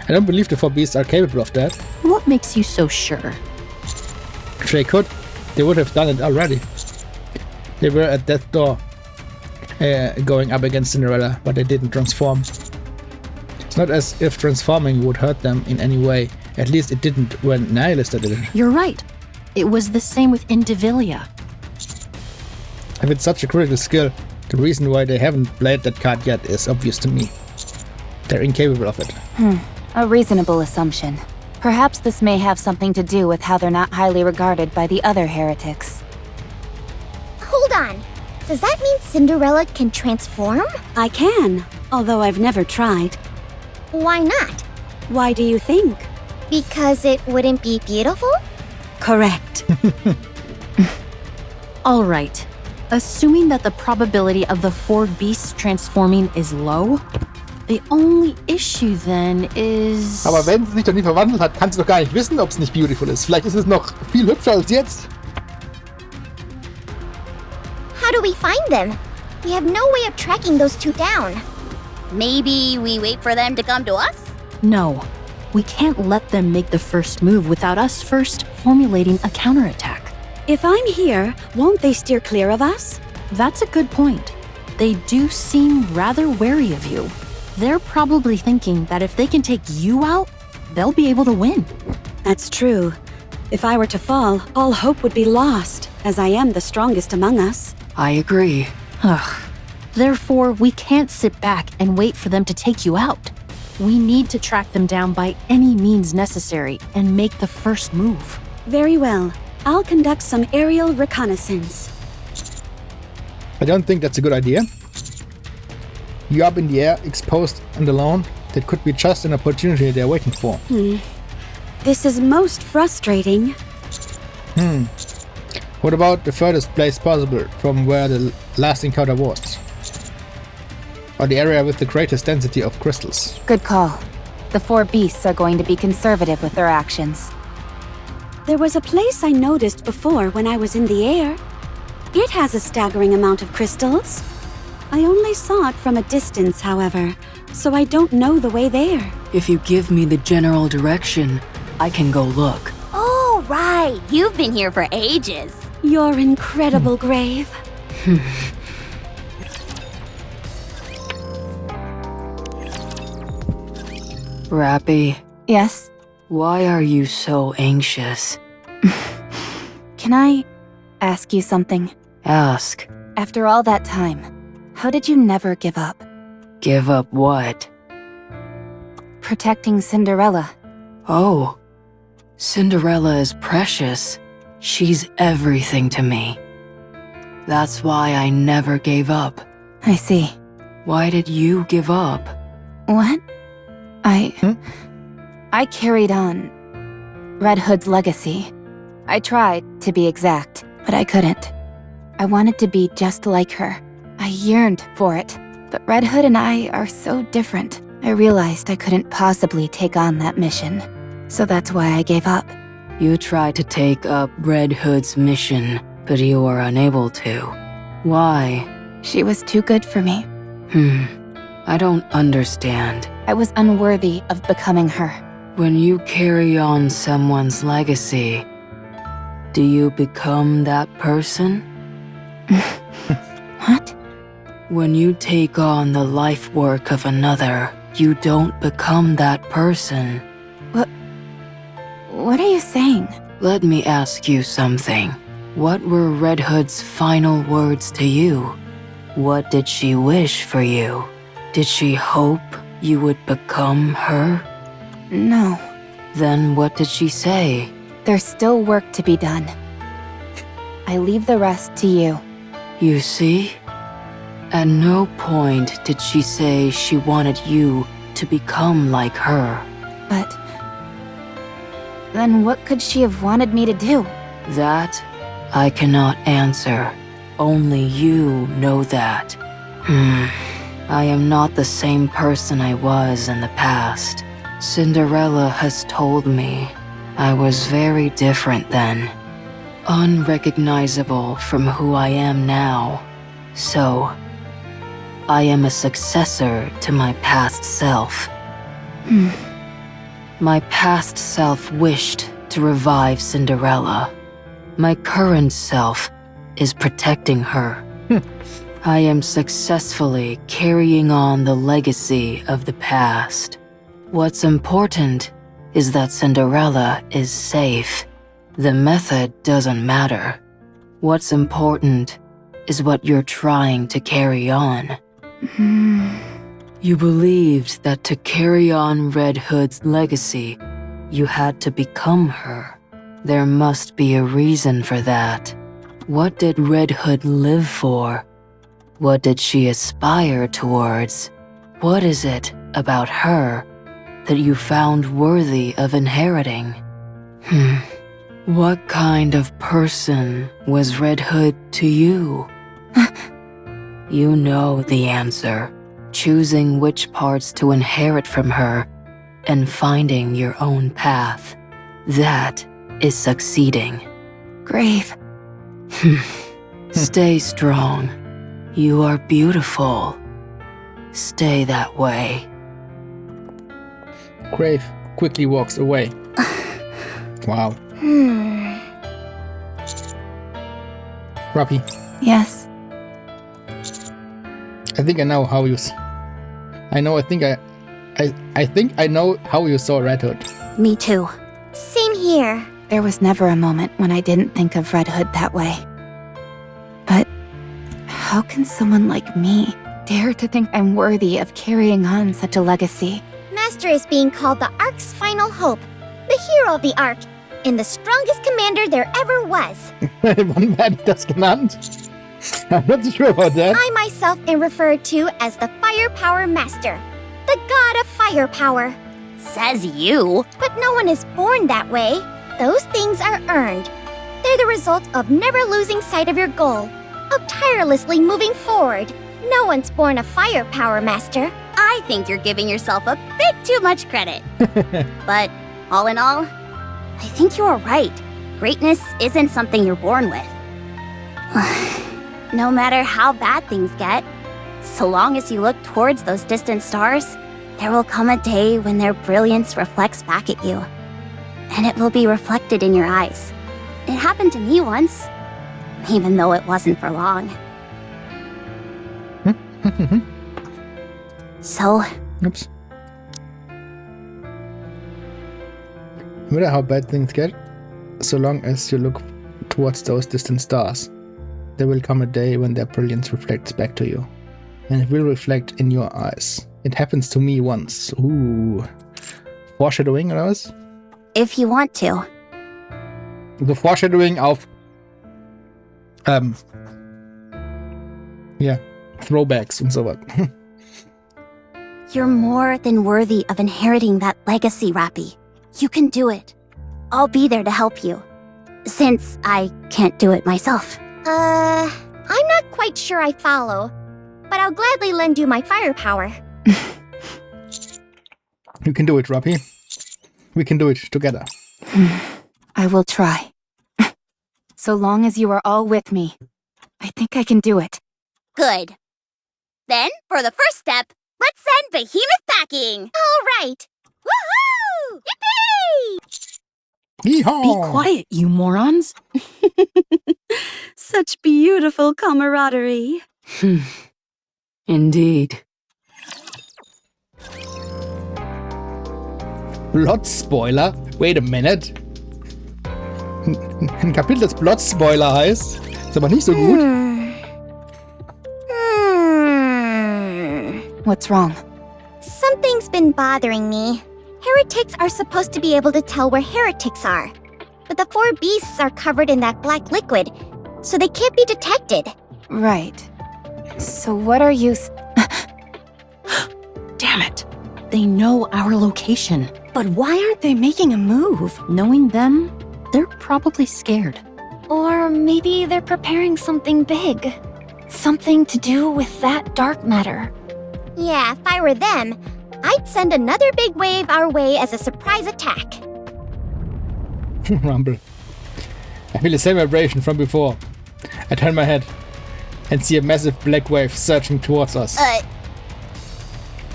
don't believe the 4 beasts are capable of that. What makes you so sure? If they could, they would have done it already. They were at death's door, going up against Cinderella, but they didn't transform. It's not as if transforming would hurt them in any way. At least it didn't when Nihilista did it. You're right. It was the same with Indivilia. If it's such a critical skill, the reason why they haven't played that card yet is obvious to me. They're incapable of it. A reasonable assumption. Perhaps this may have something to do with how they're not highly regarded by the other heretics. Hold on. Does that mean Cinderella can transform? I can, although I've never tried. Why not? Why do you think? Because it wouldn't be beautiful? Correct. All right. Assuming that the probability of the 4 beasts transforming is low, the only issue then is... Aber wenn sie sich doch nie verwandelt hat, kann sie doch gar nicht wissen, ob es nicht beautiful ist. Vielleicht ist es noch viel hübscher als jetzt. How do we find them? We have no way of tracking those two down. Maybe we wait for them to come to us? No. We can't let them make the first move without us first formulating a counterattack. If I'm here, won't they steer clear of us? That's a good point. They do seem rather wary of you. They're probably thinking that if they can take you out, they'll be able to win. That's true. If I were to fall, all hope would be lost, as I am the strongest among us. I agree. Ugh. Therefore, we can't sit back and wait for them to take you out. We need to track them down by any means necessary and make the first move. Very well. I'll conduct some aerial reconnaissance. I don't think that's a good idea. You're up in the air, exposed and alone. That could be just an opportunity they're waiting for. This is most frustrating. What about the furthest place possible from where the last encounter was? Or the area with the greatest density of crystals? Good call. The 4 beasts are going to be conservative with their actions. There was a place I noticed before when I was in the air. It has a staggering amount of crystals. I only saw it from a distance, however, so I don't know the way there. If you give me the general direction, I can go look. Oh, right. You've been here for ages. Your incredible grave. Rappy, Yes? why are you so anxious? Can I ask you something? Ask. After all that time, how did you never give up? Give up what? Protecting Cinderella. Oh, Cinderella is precious. She's everything to me. That's why I never gave up. I see. Why did you give up? What? I carried on Red Hood's legacy. I tried, to be exact, but I couldn't. I wanted to be just like her. I yearned for it. But Red Hood and I are so different. I realized I couldn't possibly take on that mission. So that's why I gave up. You tried to take up Red Hood's mission, but you were unable to. Why? She was too good for me. I don't understand. I was unworthy of becoming her. When you carry on someone's legacy, do you become that person? What? When you take on the life work of another, you don't become that person. What are you saying? Let me ask you something. What were Red Hood's final words to you? What did she wish for you? Did she hope you would become her? No. Then what did she say? There's still work to be done. I leave the rest to you. You see? At no point did she say she wanted you to become like her. But Then what could she have wanted me to do? That I cannot answer. Only you know that. I am not the same person I was in the past. Cinderella has told me I was very different then. Unrecognizable from who I am now. So, I am a successor to my past self. My past self wished to revive Cinderella. My current self is protecting her. I am successfully carrying on the legacy of the past. What's important is that Cinderella is safe. The method doesn't matter. What's important is what you're trying to carry on. You believed that to carry on Red Hood's legacy, you had to become her. There must be a reason for that. What did Red Hood live for? What did she aspire towards? What is it about her that you found worthy of inheriting? What kind of person was Red Hood to you? You know the answer. Choosing which parts to inherit from her and finding your own path. That is succeeding. Grave. Stay strong. You are beautiful. Stay that way. Grave quickly walks away. Wow. Ruppy, Yes. I think I know how you. I think I know how you saw Red Hood. Me too. Same here. There was never a moment when I didn't think of Red Hood that way. But how can someone like me dare to think I'm worthy of carrying on such a legacy? Master is being called the Ark's final hope, the hero of the Ark, and the strongest commander there ever was. Wann werden das genannt? I'm not sure about that. I myself am referred to as the Firepower Master, the god of firepower. Says you. But no one is born that way. Those things are earned. They're the result of never losing sight of your goal, of tirelessly moving forward. No one's born a Firepower Master. I think you're giving yourself a bit too much credit. But all in all, I think you are right. Greatness isn't something you're born with. No matter how bad things get, so long as you look towards those distant stars, there will come a day when their brilliance reflects back at you. And it will be reflected in your eyes. It happened to me once, even though it wasn't for long. So, Oops. No matter how bad things get, so long as you look towards those distant stars, there will come a day when their brilliance reflects back to you. And it will reflect in your eyes. It happens to me once. Ooh. Foreshadowing oder was? if you want to. The Foreshadowing auf ja, Throwbacks und so was. You're more than worthy of inheriting that legacy, Rappy. You can do it. I'll be there to help you. Since I can't do it myself. I'm not quite sure I follow, but I'll gladly lend you my firepower. You can do it, Rappy. We can do it together. I will try. So long as you are all with me, I think I can do it. Good. Then, for the first step, let's send Behemoth packing! All right. Woohoo! Yippee! Yeehaw! Be quiet, you morons. Such beautiful camaraderie. Indeed. Plot Spoiler? Wait a minute. Ein Kapitel, das Plot Spoiler heißt, ist aber nicht so gut. What's wrong? Something's been bothering me. Heretics are supposed to be able to tell where heretics are. But the 4 beasts are covered in that black liquid, so they can't be detected. Right. So what are you Damn it. They know our location. But why aren't they making a move? Knowing them, they're probably scared. Or maybe they're preparing something big. Something to do with that dark matter. Yeah, if I were them, I'd send another big wave our way as a surprise attack. Rumble. I feel the same vibration from before. I turn my head and see a massive black wave surging towards us.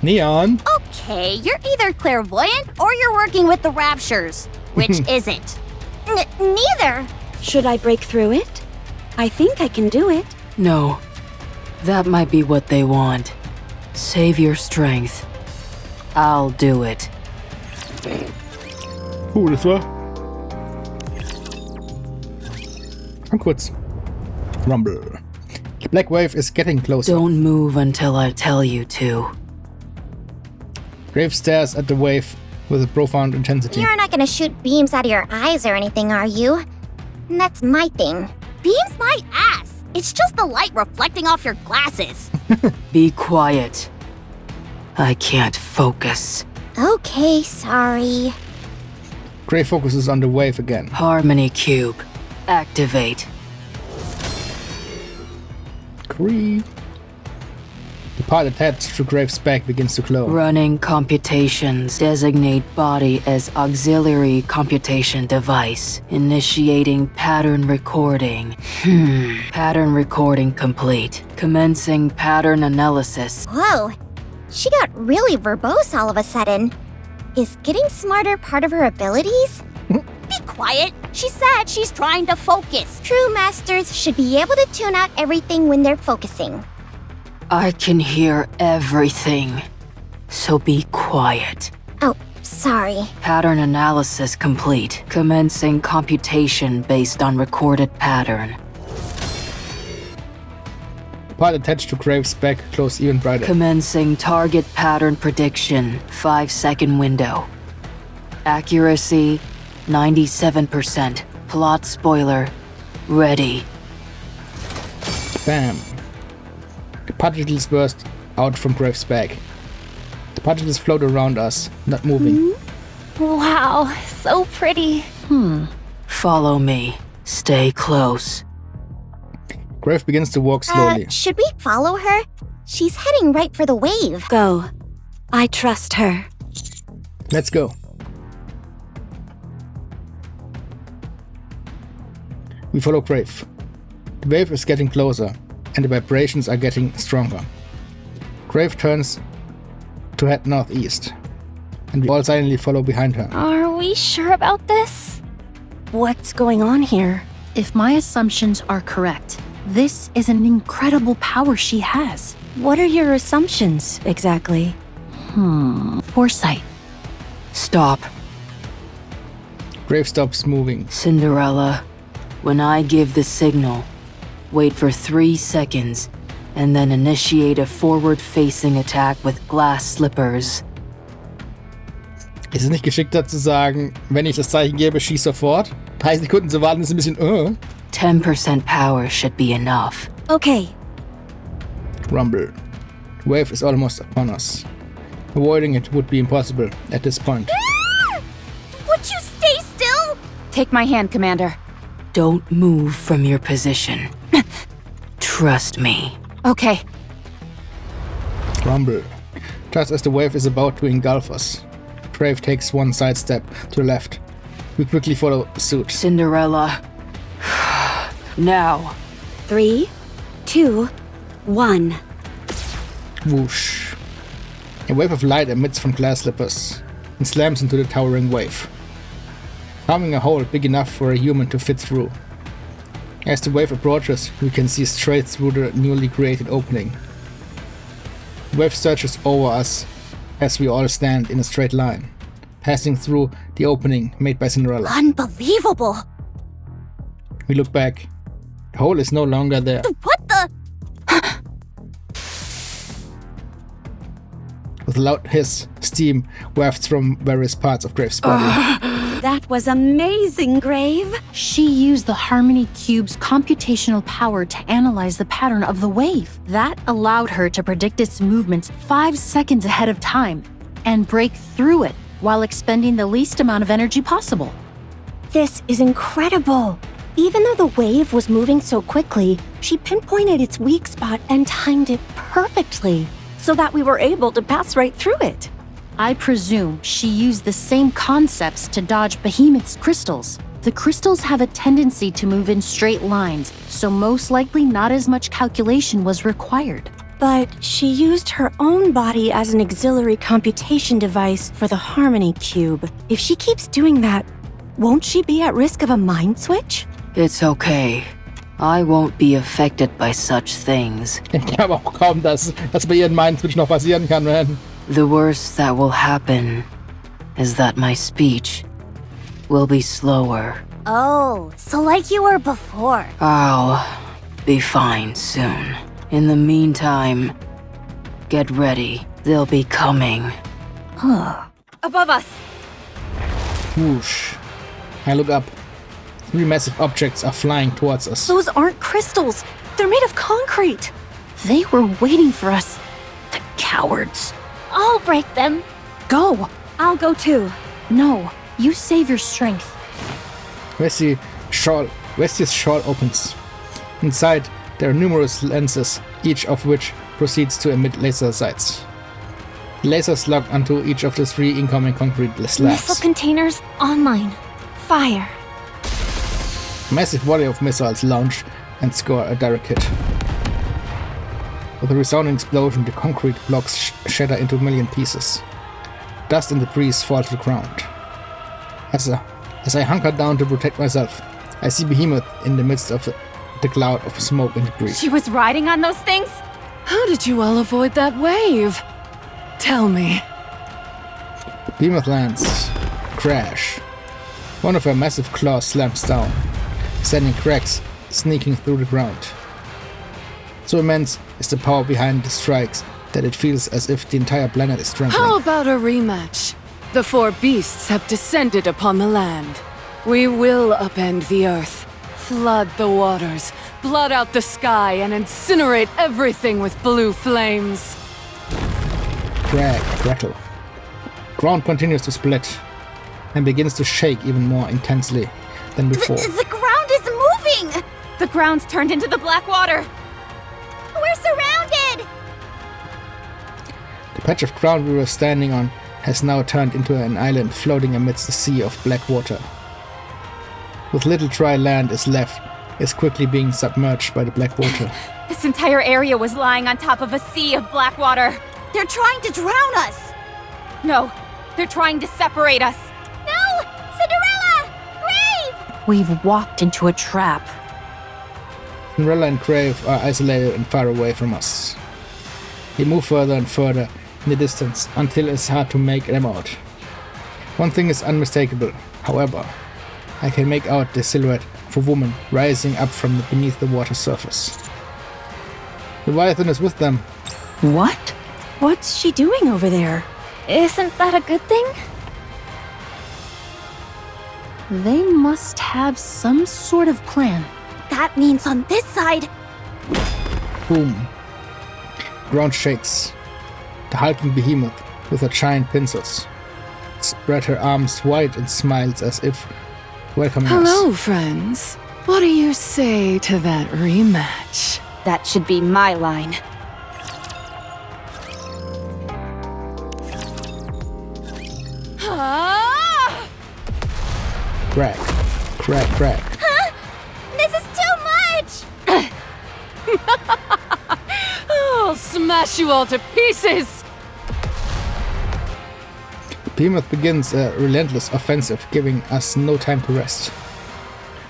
Neon? Okay, you're either clairvoyant or you're working with the Raptures. Which is it? Neither. Should I break through it? I think I can do it. No. That might be what they want. Save your strength. I'll do it. Das war. Und kurz. Rumble. The black wave is getting closer. Don't move until I tell you to. Grave stares at the wave with a profound intensity. You're not gonna shoot beams out of your eyes or anything, are you? That's my thing. Beams my ass! It's just the light reflecting off your glasses. Be quiet. I can't focus. Okay, sorry. Grave focuses on the wave again. Harmony Cube. Activate. Grave. The part attached to Grave's back begins to glow. Running computations. Designate body as auxiliary computation device. Initiating pattern recording. Pattern recording complete. Commencing pattern analysis. Whoa, she got really verbose all of a sudden. Is getting smarter part of her abilities? Be quiet. She said she's trying to focus. True masters should be able to tune out everything when they're focusing. I can hear everything. So be quiet. Oh, sorry. Pattern analysis complete. Commencing computation based on recorded pattern. The part attached to Grave's back glows even brighter. Commencing target pattern prediction. 5-second window. Accuracy 97%. Plot spoiler. Ready. Bam. The particles burst out from Grave's back. The particles float around us, not moving. Wow, so pretty. Follow me. Stay close. Grave begins to walk slowly. Should we follow her? She's heading right for the wave. Go. I trust her. Let's go. We follow Grave. The wave is getting closer, and the vibrations are getting stronger. Grave turns to head northeast, and we all silently follow behind her. Are we sure about this? What's going on here? If my assumptions are correct, this is an incredible power she has. What are your assumptions, exactly? Foresight. Stop. Grave stops moving. Cinderella, when I give the signal, wait for 3 seconds, and then initiate a forward-facing attack with glass slippers. Ist es nicht geschickter zu sagen, wenn ich das Zeichen gebe, schieß sofort? 3 Sekunden zu warten ist ein bisschen 10% power should be enough. Okay. Rumble. The wave is almost upon us. Avoiding it would be impossible at this point. Would you stay still? Take my hand, Commander. Don't move from your position. Trust me. Okay. Rumble. Just as the wave is about to engulf us, Grave takes one side step to the left. We quickly follow suit. Cinderella. Now. 3, 2, 1. Whoosh. A wave of light emits from glass slippers and slams into the towering wave, carving a hole big enough for a human to fit through. As the wave approaches, we can see straight through the newly created opening. The wave surges over us as we all stand in a straight line, passing through the opening made by Cinderella. Unbelievable. We look back. The hole is no longer there. What the? With a loud hiss, steam wafts from various parts of Grave's body. That was amazing, Grave. She used the Harmony Cube's computational power to analyze the pattern of the wave. That allowed her to predict its movements 5 seconds ahead of time. and break through it while expending the least amount of energy possible. This is incredible. Even though the wave was moving so quickly, she pinpointed its weak spot and timed it perfectly, so that we were able to pass right through it. I presume she used the same concepts to dodge Behemoth's crystals. The crystals have a tendency to move in straight lines, so most likely not as much calculation was required. But she used her own body as an auxiliary computation device for the Harmony Cube. If she keeps doing that, won't she be at risk of a mind switch? It's okay. I won't be affected by such things. Ich glaube auch kaum, dass bei ihren Mindswitch noch passieren kann, man. The worst that will happen is that my speech will be slower. Oh, so like you were before. I'll be fine soon. In the meantime, get ready. They'll be coming. Above us! Whoosh. I look up. 3 massive objects are flying towards us. Those aren't crystals. They're made of concrete. They were waiting for us. The cowards. I'll break them. Go! I'll go too. No, you save your strength. Westie's shawl opens. Inside, there are numerous lenses, each of which proceeds to emit laser sights. Lasers lock onto each of the 3 incoming concrete Missile slabs. containers online. Fire. A massive volley of missiles launch and score a direct hit. With a resounding explosion, the concrete blocks shatter into a million pieces. Dust and debris fall to the ground. As I hunker down to protect myself, I see Behemoth in the midst of the cloud of smoke and debris. She was riding on those things? How did you all avoid that wave? Tell me. Behemoth lands. Crash. One of her massive claws slams down, sending cracks sneaking through the ground. So immense is the power behind the strikes that it feels as if the entire planet is trembling. How about a rematch? The 4 beasts have descended upon the land. We will upend the earth, flood the waters, blot out the sky, and incinerate everything with blue flames. Crack, crackle. Ground continues to split and begins to shake even more intensely than before. The ground is moving! The ground's turned into the black water. We're surrounded! The patch of ground we were standing on has now turned into an island floating amidst the sea of black water. With little dry land is left, is quickly being submerged by the black water. This entire area was lying on top of a sea of black water. They're trying to drown us! No, they're trying to separate us. No! Cinderella! Grave! We've walked into a trap. Cinderella and Crave are isolated and far away from us. We move further and further in the distance until it's hard to make them out. One thing is unmistakable, however. I can make out the silhouette of a woman rising up from beneath the water surface. Leviathan is with them. What? What's she doing over there? Isn't that a good thing? They must have some sort of plan. That means on this side. Boom. Ground shakes. The hulking behemoth, with her giant pincers, spread her arms wide and smiles as if welcoming Hello, us. friends. What do you say to that rematch? That should be my line. Ah! Crack. Crack, crack. This is too much! I'll smash you all to pieces! Behemoth begins a relentless offensive, giving us no time to rest.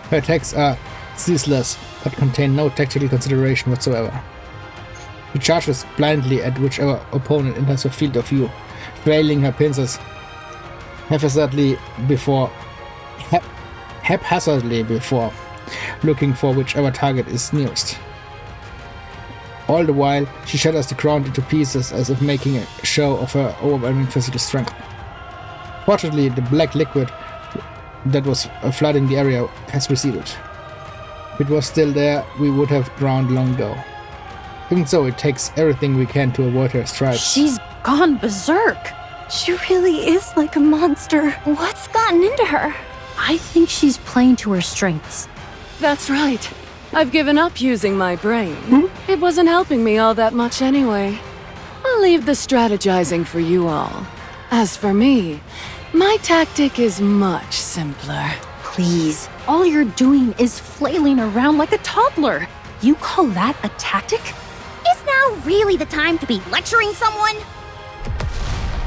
Her attacks are ceaseless, but contain no tactical consideration whatsoever. She charges blindly at whichever opponent enters her field of view, trailing her pincers haphazardly before looking for whichever target is nearest. All the while, she shatters the ground into pieces as if making a show of her overwhelming physical strength. Fortunately, the black liquid that was flooding the area has receded. If it was still there, we would have drowned long ago. Even so, it takes everything we can to avoid her strikes. She's gone berserk. She really is like a monster. What's gotten into her? I think she's playing to her strengths. That's right. I've given up using my brain. It wasn't helping me all that much anyway. I'll leave the strategizing for you all. As for me, my tactic is much simpler. Please, all you're doing is flailing around like a toddler. You call that a tactic? Is now really the time to be lecturing someone?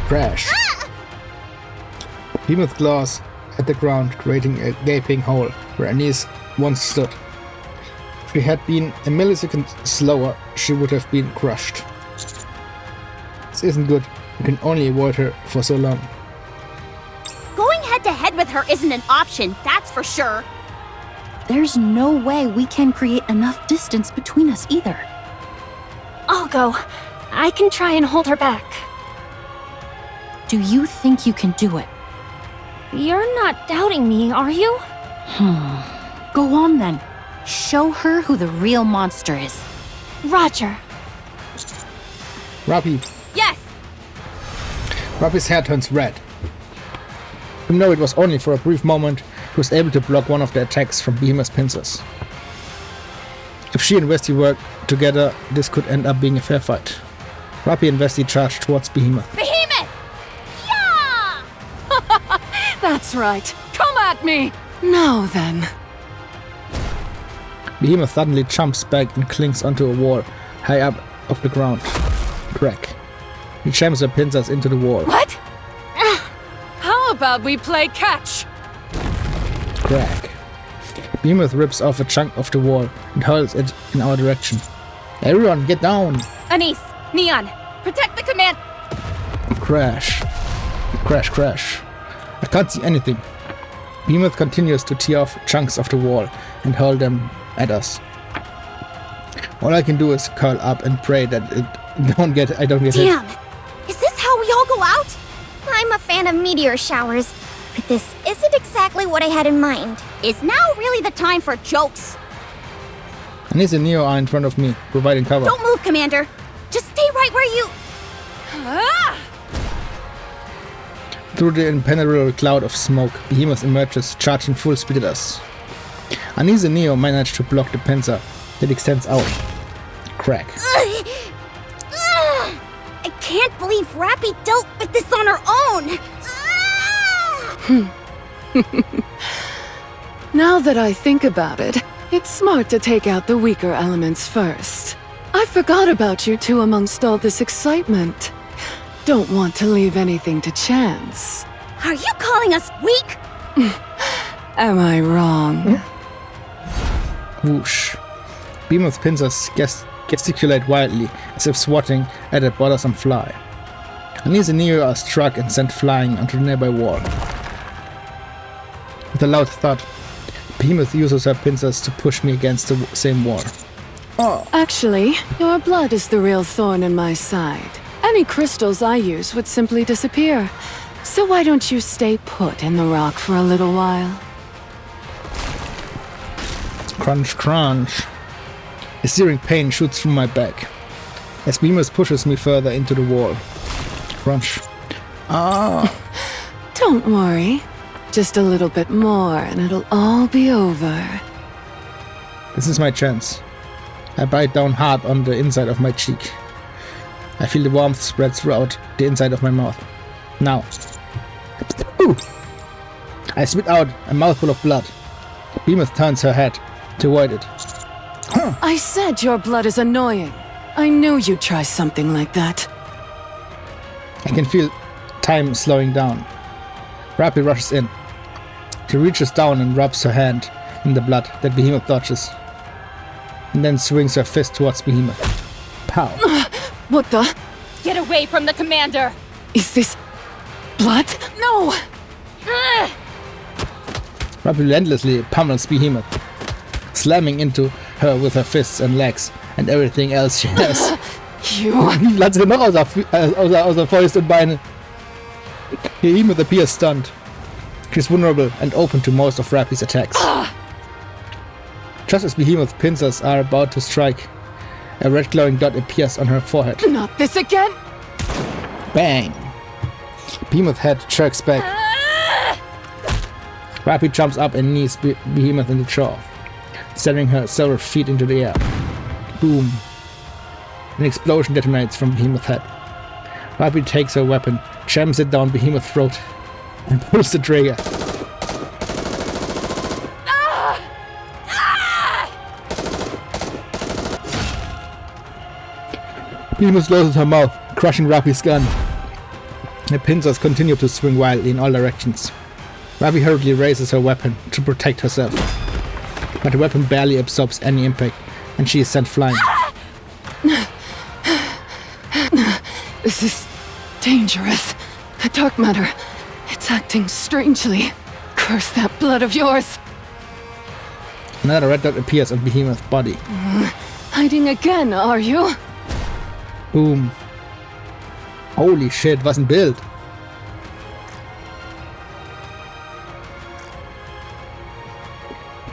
Crash. Behemoth claws at the ground, creating a gaping hole where Anise once stood. If she had been a millisecond slower, she would have been crushed. This isn't good. You can only avoid her for so long. Going head-to-head with her isn't an option, that's for sure. There's no way we can create enough distance between us either. I'll go. I can try and hold her back. Do you think you can do it? You're not doubting me, are you? Go on then. Show her who the real monster is. Roger. Rappy. Yes! Rappy's hair turns red. Even though it was only for a brief moment, he was able to block one of the attacks from Behemoth's pincers. If she and Westy work together, this could end up being a fair fight. Rappy and Westy charged towards Behemoth. Behemoth! Yeah! That's right. Come at me! Now then. Behemoth suddenly jumps back and clings onto a wall high up off the ground. Crack. He jams her pincers into the wall. What? How about we play catch? Crack. Behemoth rips off a chunk of the wall and hurls it in our direction. Everyone, get down! Anise, Neon, protect the command. Crash. Crash, crash. I can't see anything. Behemoth continues to tear off chunks of the wall and hurl them at us. All I can do is curl up and pray that I don't get hit. Damn! Is this how we all go out? I'm a fan of meteor showers, but this isn't exactly what I had in mind. Is now really the time for jokes? Anise and Neo are in front of me, providing cover. Don't move, Commander. Just stay right where you... Through the impenetrable cloud of smoke, Behemoth emerges, charging full speed at us. Anise and Neo manage to block the pincer that extends out. Crack. I can't believe Rappy dealt with this on her own! Now that I think about it, it's smart to take out the weaker elements first. I forgot about you two amongst all this excitement. Don't want to leave anything to chance. Are you calling us weak? Am I wrong? Whoosh. Behemoth's pincers gesticulate wildly, as if swatting at a bothersome fly. Anise and Neo are struck and sent flying onto the nearby wall. With a loud thud, Behemoth uses her pincers to push me against the same wall. Actually, your blood is the real thorn in my side. Any crystals I use would simply disappear. So why don't you stay put in the rock for a little while? Crunch, crunch. A searing pain shoots through my back as Behemoth pushes me further into the wall. Crunch. Don't worry. Just a little bit more and it'll all be over. This is my chance. I bite down hard on the inside of my cheek. I feel the warmth spread throughout the inside of my mouth. Now. Ooh. I spit out a mouthful of blood. Behemoth turns her head to avoid it. I said your blood is annoying. I knew you'd try something like that. I can feel time slowing down. Rappy rushes in. She reaches down and rubs her hand in the blood that Behemoth dodges, and then swings her fist towards Behemoth. Pow. What the? Get away from the commander! Is this blood? No! Rappy relentlessly pummels Behemoth, slamming into her with her fists and legs and everything else she has. Wie hat sie denn noch außer Fäuste und Beine? Behemoth appears stunned. She's vulnerable and open to most of Rappy's attacks. Just as Behemoth's pincers are about to strike, a red glowing dot appears on her forehead. Not this again! Bang! Behemoth's head jerks back. Rapi jumps up and knees Behemoth in the jaw, sending her several feet into the air. Boom. An explosion detonates from Behemoth's head. Rapi takes her weapon, jams it down Behemoth's throat, and pulls the trigger. Behemoth closes her mouth, crushing Rapi's gun. The pincers continue to swing wildly in all directions. Rapi hurriedly raises her weapon to protect herself, but the weapon barely absorbs any impact, and she is sent flying. This is dangerous. The dark matter, it's acting strangely. Curse that blood of yours. Another red dot appears on Behemoth's body. Hiding again, are you? Boom. Holy shit, was ein Bild.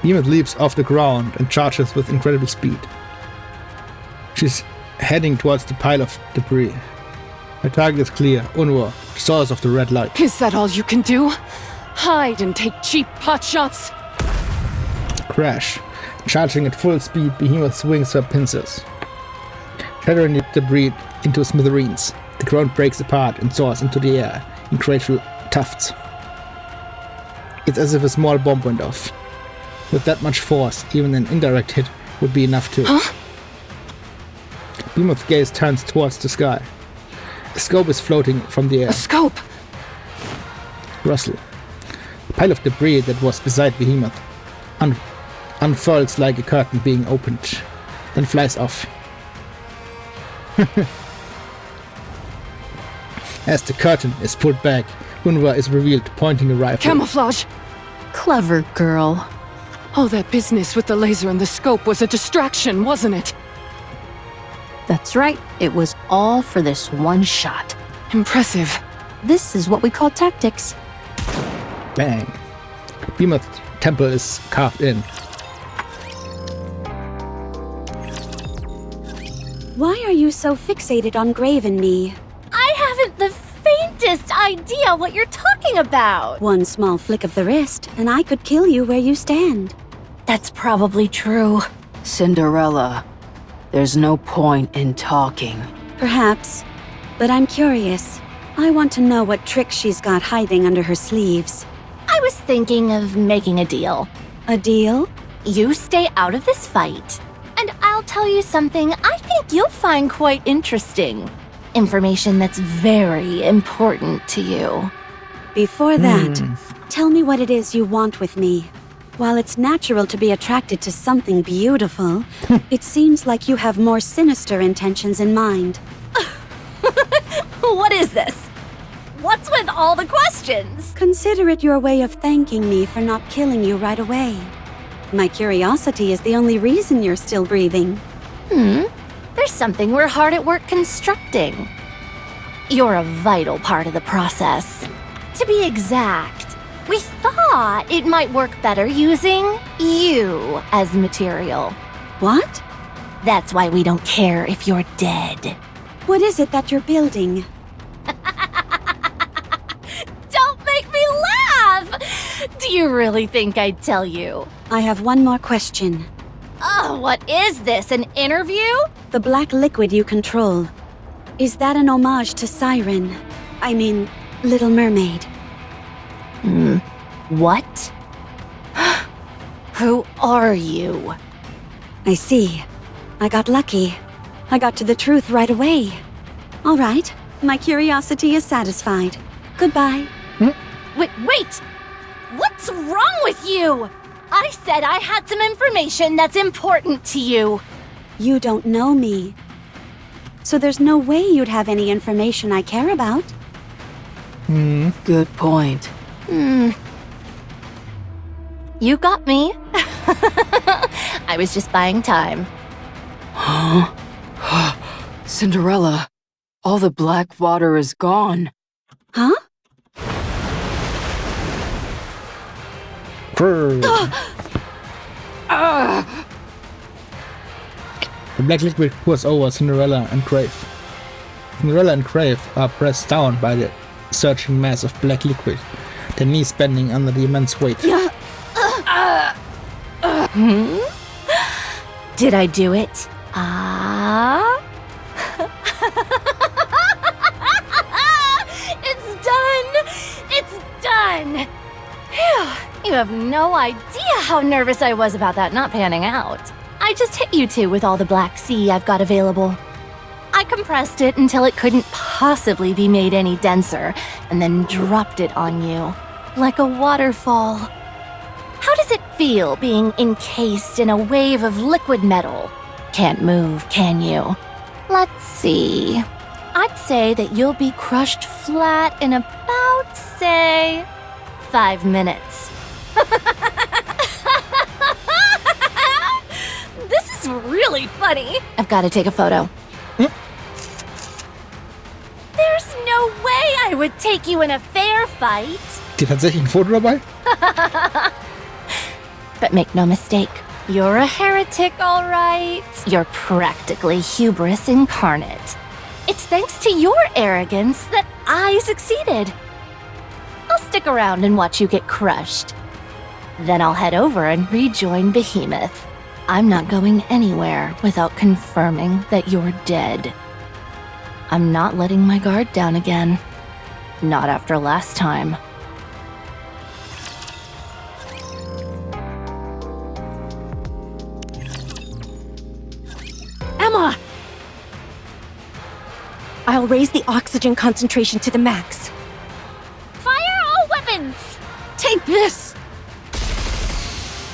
Behemoth leaps off the ground and charges with incredible speed. She's heading towards the pile of debris. Her target is clear, Unruh, the source of the red light. Is that all you can do? Hide and take cheap potshots? Crash. Charging at full speed, Behemoth swings her pincers, shattering the debris into smithereens. The ground breaks apart and soars into the air in grateful tufts. It's as if a small bomb went off. With that much force, even an indirect hit would be enough to... Huh? Behemoth's gaze turns towards the sky. A scope is floating from the air. A scope! Rustle. A pile of debris that was beside Behemoth unfurls like a curtain being opened, then flies off. As the curtain is pulled back, Unruh is revealed pointing a rifle. Camouflage! Clever girl. All that business with the laser and the scope was a distraction, wasn't it? That's right. It was all for this one shot. Impressive. This is what we call tactics. Bang. Behemoth's temple is carved in. Why are you so fixated on Grave and me? I haven't the faintest idea what you're talking about. One small flick of the wrist, and I could kill you where you stand. That's probably true. Cinderella, there's no point in talking. Perhaps, but I'm curious. I want to know what tricks she's got hiding under her sleeves. I was thinking of making a deal. A deal? You stay out of this fight, and I'll tell you something I think you'll find quite interesting. Information that's very important to you. Before that, tell me what it is you want with me. While it's natural to be attracted to something beautiful, it seems like you have more sinister intentions in mind. What is this? What's with all the questions? Consider it your way of thanking me for not killing you right away. My curiosity is the only reason you're still breathing. There's something we're hard at work constructing. You're a vital part of the process. To be exact, we thought it might work better using you as material. What? That's why we don't care if you're dead. What is it that you're building? Don't make me laugh! Do you really think I'd tell you? I have one more question. Oh, what is this, an interview? The black liquid you control. Is that an homage to Siren? I mean, Little Mermaid. What? Who are you? I see. I got lucky. I got to the truth right away. All right, my curiosity is satisfied. Goodbye. Wait! What's wrong with you? I said I had some information that's important to you. You don't know me. So there's no way you'd have any information I care about. Good point. You got me. I was just buying time. Cinderella, all the black water is gone. Huh? The black liquid pours over Cinderella and Crave. Cinderella and Crave are pressed down by the surging mass of black liquid, their knees bending under the immense weight. Did I do it? It's done! It's done! Phew, you have no idea how nervous I was about that not panning out. I just hit you two with all the black sea I've got available. I compressed it until it couldn't possibly be made any denser, and then dropped it on you, like a waterfall. How does it feel being encased in a wave of liquid metal? Can't move, can you? Let's see. I'd say that you'll be crushed flat in about, say, 5 minutes. This is really funny. I've got to take a photo. There's no way I would take you in a fair fight. Geht tatsächlich ein Foto dabei? But make no mistake, you're a heretic, all right. You're practically hubris incarnate. It's thanks to your arrogance that I succeeded. I'll stick around and watch you get crushed. Then I'll head over and rejoin Behemoth. I'm not going anywhere without confirming that you're dead. I'm not letting my guard down again. Not after last time. Emma! I'll raise the oxygen concentration to the max. Fire all weapons! Take this!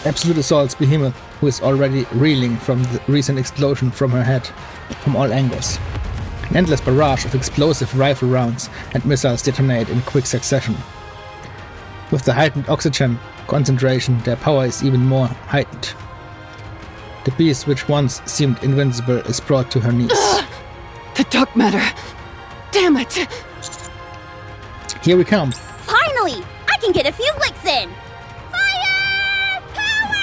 Absolute assaults Behemoth, who is already reeling from the recent explosion from her head, from all angles. An endless barrage of explosive rifle rounds and missiles detonate in quick succession. With the heightened oxygen concentration, their power is even more heightened. The beast which once seemed invincible is brought to her knees. The dark matter. Damn it! Here we come. Finally! I can get a few licks in! Fire! Power!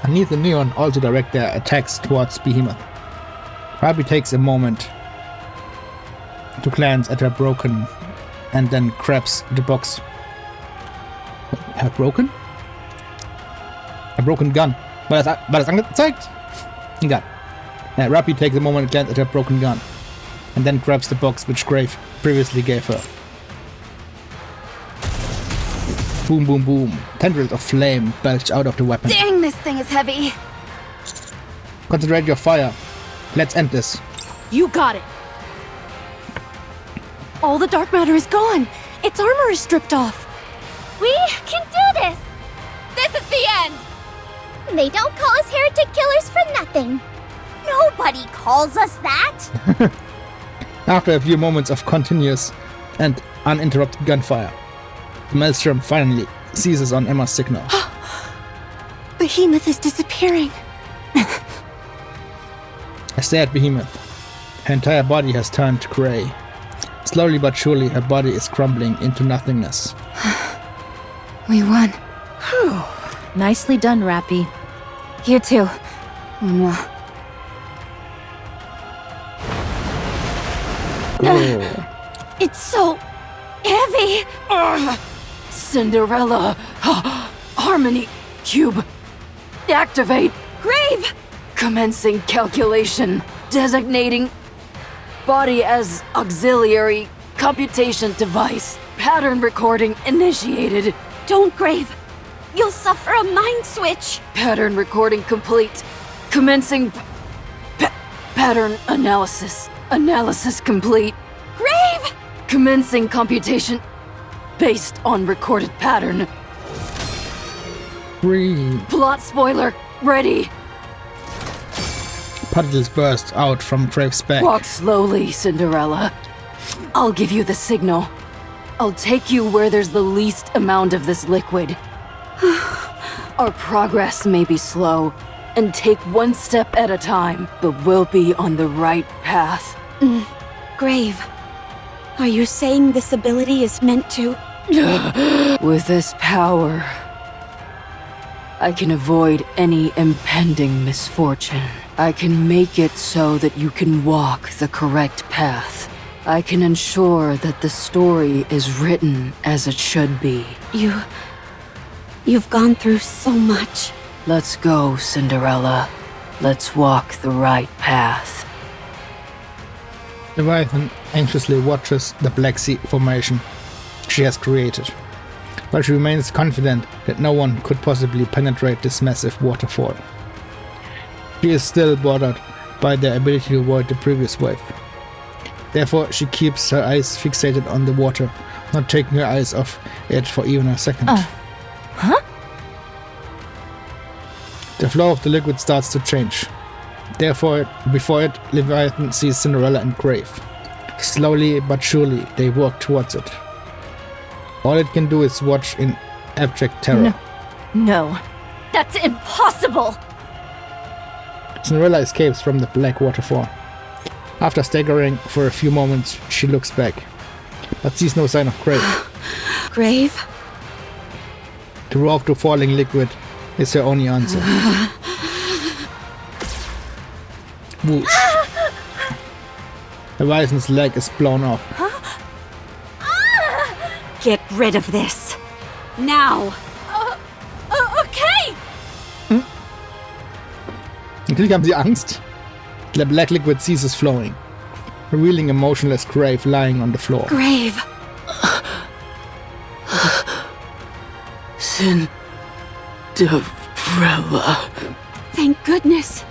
I need the Neon also direct their attacks towards Behemoth. Rabi takes a moment to glance at her broken and then grabs the box. Her broken? A broken gun. War das angezeigt? Egal. Rabi takes a moment to glance at her broken gun and then grabs the box which Grave previously gave her. Boom, boom, boom. Tendrils of flame belch out of the weapon. Dang, this thing is heavy. Concentrate your fire. Let's end this. You got it! All the dark matter is gone! Its armor is stripped off! We can do this! This is the end! They don't call us heretic killers for nothing. Nobody calls us that! After a few moments of continuous and uninterrupted gunfire, the maelstrom finally seizes on Emma's signal. Behemoth is disappearing. I stare at Behemoth. Her entire body has turned grey. Slowly but surely, her body is crumbling into nothingness. We won. Nicely done, Rappy. You too. Mwah. Oh. It's so heavy! Cinderella! Harmony Cube! Activate! Grave! Commencing calculation. Designating body as auxiliary computation device. Pattern recording initiated. Don't, Grave! You'll suffer a mind switch! Pattern recording complete. Commencing pattern analysis. Analysis complete. Grave! Commencing computation based on recorded pattern. Breathe. Plot spoiler ready. Particles burst out from Grave's back. Walk slowly, Cinderella. I'll give you the signal. I'll take you where there's the least amount of this liquid. Our progress may be slow, and take one step at a time, but we'll be on the right path. Grave, are you saying this ability is meant to... With this power, I can avoid any impending misfortune. I can make it so that you can walk the correct path. I can ensure that the story is written as it should be. You've gone through so much. Let's go, Cinderella. Let's walk the right path. Leviathan anxiously watches the Black Sea formation she has created, but she remains confident that no one could possibly penetrate this massive waterfall. She is still bothered by their ability to avoid the previous wave. Therefore, she keeps her eyes fixated on the water, not taking her eyes off it for even a second. Huh? The flow of the liquid starts to change. Therefore, before it, Leviathan sees Cinderella and Grave. Slowly but surely, they walk towards it. All it can do is watch in abject terror. No. That's impossible! Cinderella escapes from the black waterfall. After staggering for a few moments, she looks back, but sees no sign of Grave. Grave? The roar of the falling liquid is her only answer. Whoosh. Leviathan's leg is blown off. Get rid of this. Now! Okay! Natürlich haben sie Angst. The black liquid ceases flowing, revealing a motionless Grave lying on the floor. Grave! Cinderella. Thank goodness.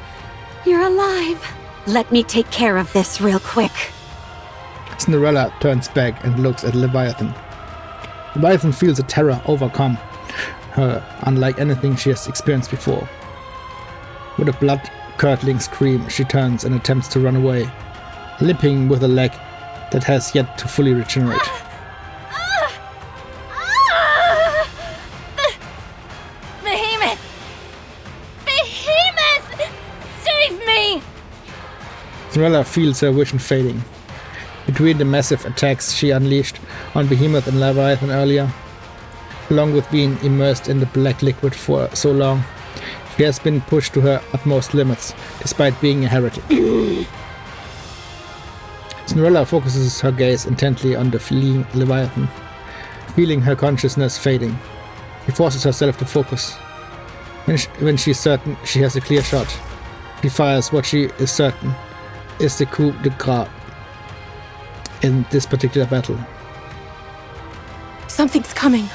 You're alive. Let me take care of this real quick. Cinderella turns back and looks at Leviathan. Leviathan feels a terror overcome her, unlike anything she has experienced before. With a blood-curdling scream, she turns and attempts to run away, limping with a leg that has yet to fully regenerate. Behemoth! Behemoth! Save me! Cinderella feels her vision fading. Between the massive attacks she unleashed on Behemoth and Leviathan earlier, along with being immersed in the black liquid for so long, she has been pushed to her utmost limits, despite being a heretic. Cinderella focuses her gaze intently on the fleeing Leviathan, feeling her consciousness fading. She forces herself to focus. When she's certain she has a clear shot, she fires what she is certain is the coup de grace in this particular battle. Something's coming.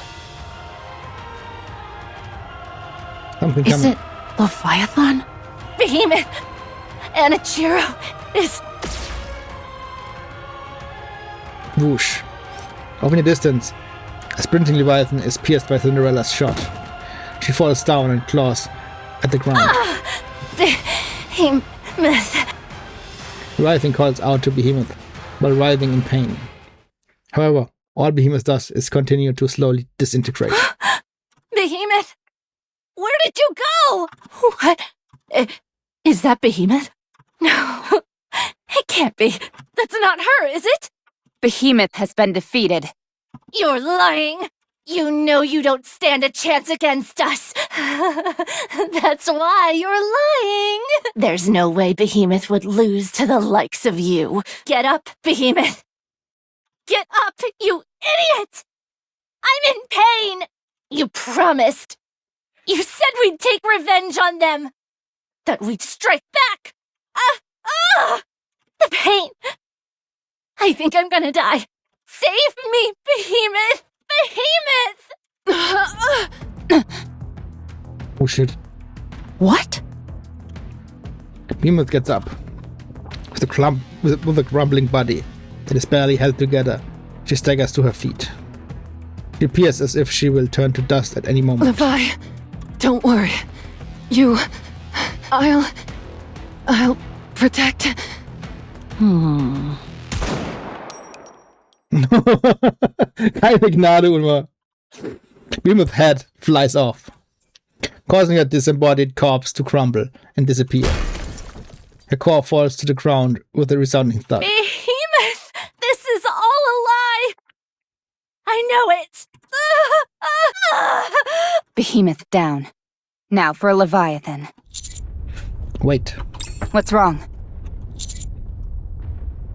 Something Is coming. it Leviathan? Behemoth! Anichiro is... Whoosh. Off in the distance, a sprinting Leviathan is pierced by Cinderella's shot. She falls down and claws at the ground. Behemoth... Leviathan calls out to Behemoth while writhing in pain. However, all Behemoth does is continue to slowly disintegrate. Behemoth! Where did you go? What? Is that Behemoth? No, it can't be. That's not her, is it? Behemoth has been defeated. You're lying. You know you don't stand a chance against us. That's why you're lying. There's no way Behemoth would lose to the likes of you. Get up, Behemoth. Get up, you idiot! I'm in pain! You promised. You said we'd take revenge on them. That we'd strike back. The pain. I think I'm gonna die. Save me, Behemoth! Behemoth! Oh shit. What? Behemoth gets up. With a crumbling body that is barely held together, she staggers to her feet. She appears as if she will turn to dust at any moment. Levi, don't worry. I'll protect. Keine Gnade, Ulmer. Behemoth's head flies off, causing her disembodied corpse to crumble and disappear. Her core falls to the ground with a resounding thud. Behemoth! This is all a lie! I know it! Behemoth down. Now for Leviathan. Wait. What's wrong?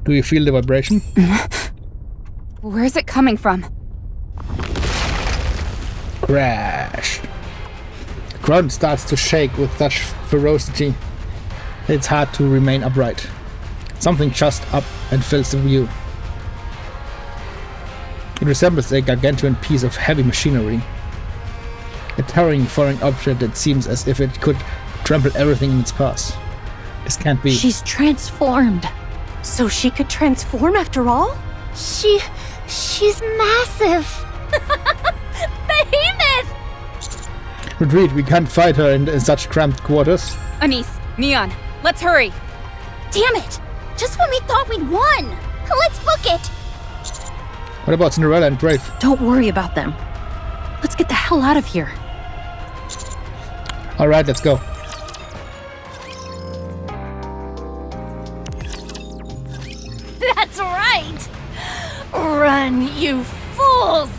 Do you feel the vibration? Where's it coming from? Crash. The ground starts to shake with such ferocity. It's hard to remain upright. Something just up and fills the view. It resembles a gargantuan piece of heavy machinery. A towering foreign object that seems as if it could trample everything in its path. This can't be. She's transformed. So she could transform after all? She's massive. Behemoth! Retreat, we can't fight her in such cramped quarters. Anise, Neon, let's hurry. Damn it! Just when we thought we'd won! Let's book it! What about Cinderella and Brave? Don't worry about them. Let's get the hell out of here. Alright, let's go. That's right! Run, you fools!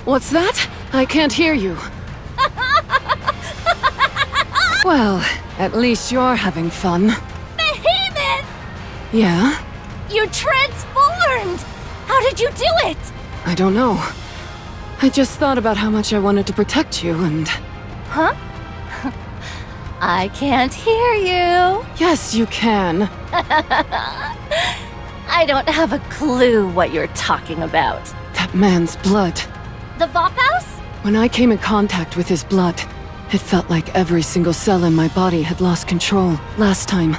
What's that? I can't hear you. Well, at least you're having fun. Behemoth! Yeah? You transformed! How did you do it? I don't know. I just thought about how much I wanted to protect you and... Huh? I can't hear you. Yes, you can. I don't have a clue what you're talking about. That man's blood. The Vop House? When I came in contact with his blood, it felt like every single cell in my body had lost control. Last time,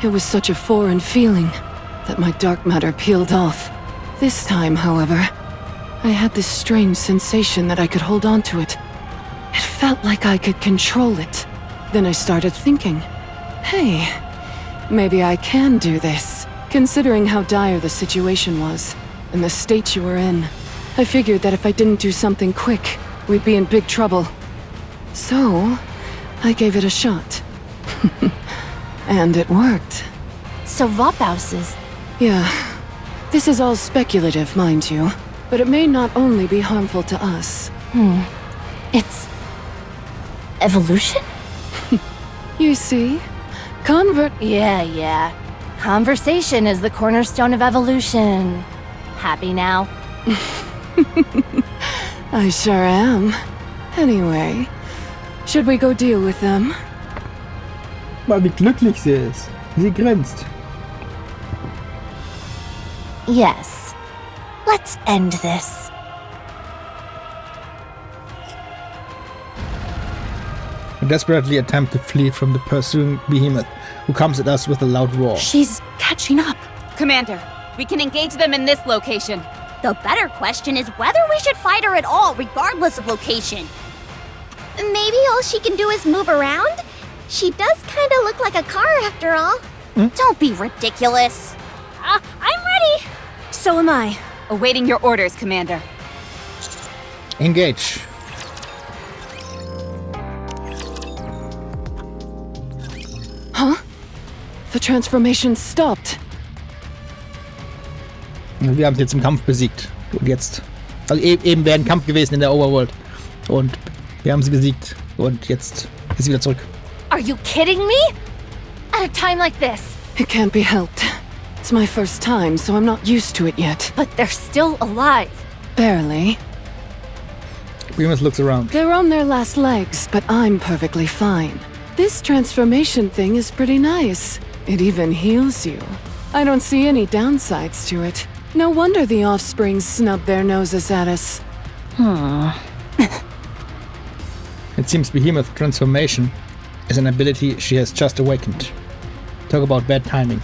it was such a foreign feeling that my dark matter peeled off. This time, however, I had this strange sensation that I could hold on to it. It felt like I could control it. Then I started thinking, hey, maybe I can do this. Considering how dire the situation was, and the state you were in, I figured that if I didn't do something quick, we'd be in big trouble. So, I gave it a shot. And it worked. So Vophaus is... Yeah. This is all speculative, mind you, but it may not only be harmful to us. It's... evolution? You see? Yeah. Conversation is the cornerstone of evolution. Happy now? I sure am. Anyway, should we go deal with them? Mal, wie glücklich sie ist. Sie grinst. Yes. Let's end this. We desperately attempt to flee from the pursuing behemoth, who comes at us with a loud roar. She's catching up. Commander, we can engage them in this location. The better question is whether we should fight her at all, regardless of location. Maybe all she can do is move around? She does kinda look like a car after all. Don't be ridiculous. I'm ready! So am I. Awaiting your orders, Commander. Engage. Huh? The transformation stopped. Wir haben sie jetzt im Kampf besiegt. Und jetzt. Also eben wäre ein Kampf gewesen in der Overworld. Und wir haben sie besiegt. Und jetzt ist sie wieder zurück. Are you kidding me? At a time like this. It can't be helped. It's my first time, so I'm not used to it yet. But they're still alive. Barely. Remus looks around. They're on their last legs, but I'm perfectly fine. This transformation thing is pretty nice. It even heals you. I don't see any downsides to it. No wonder the offspring snubbed their noses at us. It seems Behemoth transformation is an ability she has just awakened. Talk about bad timing.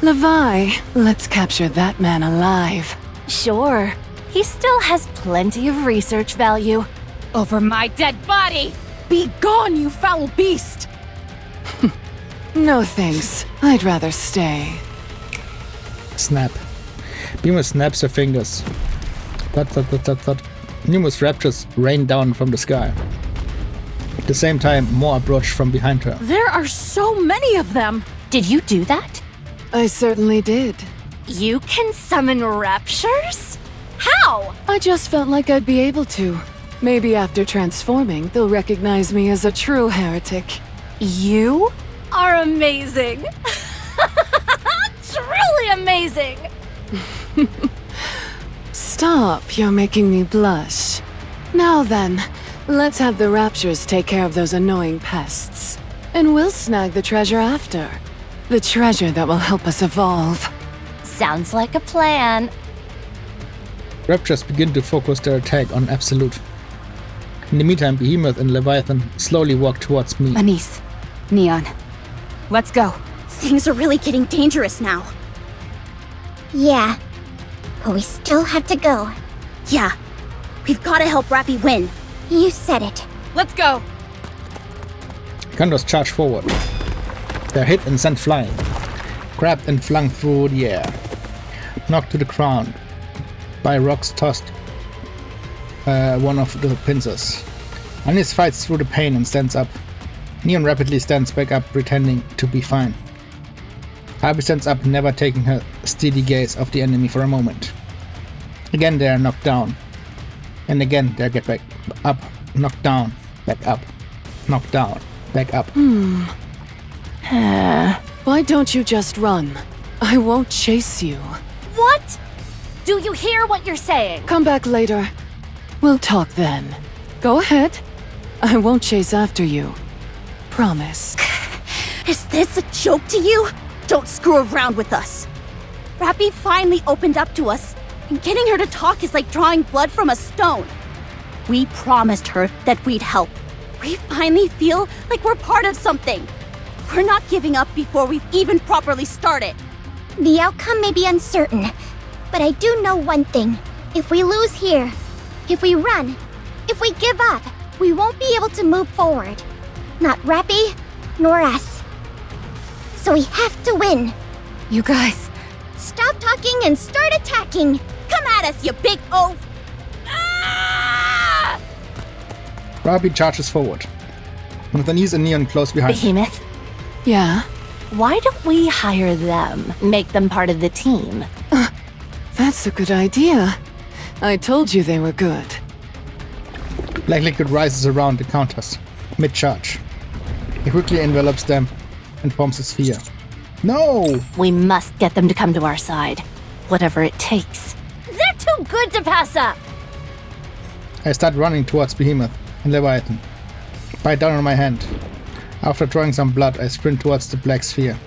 Levi, let's capture that man alive. Sure. He still has plenty of research value. Over my dead body! Be gone, you foul beast! No thanks. I'd rather stay. Snap. Behemoth snaps her fingers. Thud, thud, thud, thud, thud. Numerous raptors rain down from the sky. At the same time, more approach from behind her. There are so many of them! Did you do that? I certainly did. You can summon raptures? How? I just felt like I'd be able to. Maybe after transforming, they'll recognize me as a true heretic. You are amazing. Truly amazing. Stop, you're making me blush. Now then, let's have the Raptures take care of those annoying pests. And we'll snag the treasure after. The treasure that will help us evolve. Sounds like a plan. Raptors begin to focus their attack on Absolute. In the meantime, Behemoth and Leviathan slowly walk towards me. Anise, Neon, let's go. Things are really getting dangerous now. Yeah. But we still have to go. Yeah. We've got to help Rappy win. You said it. Let's go. Condos charge forward. They're hit and sent flying. Grabbed and flung through the air. Knocked to the ground by rocks tossed one of the pincers. Anis fights through the pain and stands up. Neon rapidly stands back up, pretending to be fine. Harvey stands up, never taking her steady gaze off the enemy for a moment. Again they are knocked down. And again they get back up, knocked down, back up, knocked down, back up. Why don't you just run? I won't chase you. What? Do you hear what you're saying? Come back later. We'll talk then. Go ahead. I won't chase after you. Promise. Is this a joke to you? Don't screw around with us. Rappy finally opened up to us, and getting her to talk is like drawing blood from a stone. We promised her that we'd help. We finally feel like we're part of something. We're not giving up before we've even properly started. The outcome may be uncertain, but I do know one thing. If we lose here, if we run, if we give up, we won't be able to move forward. Not Rappy, nor us. So we have to win. You guys. Stop talking and start attacking. Come at us, you big oaf! Ah! Robbie charges forward. With Anise and Neon close behind. Behemoth, Yeah? why don't we hire them? Make them part of the team. That's a good idea. I told you they were good. Black liquid rises around the counters, mid-charge. It quickly envelops them and forms a sphere. No! We must get them to come to our side. Whatever it takes. They're too good to pass up! I start running towards Behemoth and Leviathan. Bite down on my hand. After drawing some blood, I sprint towards the black sphere.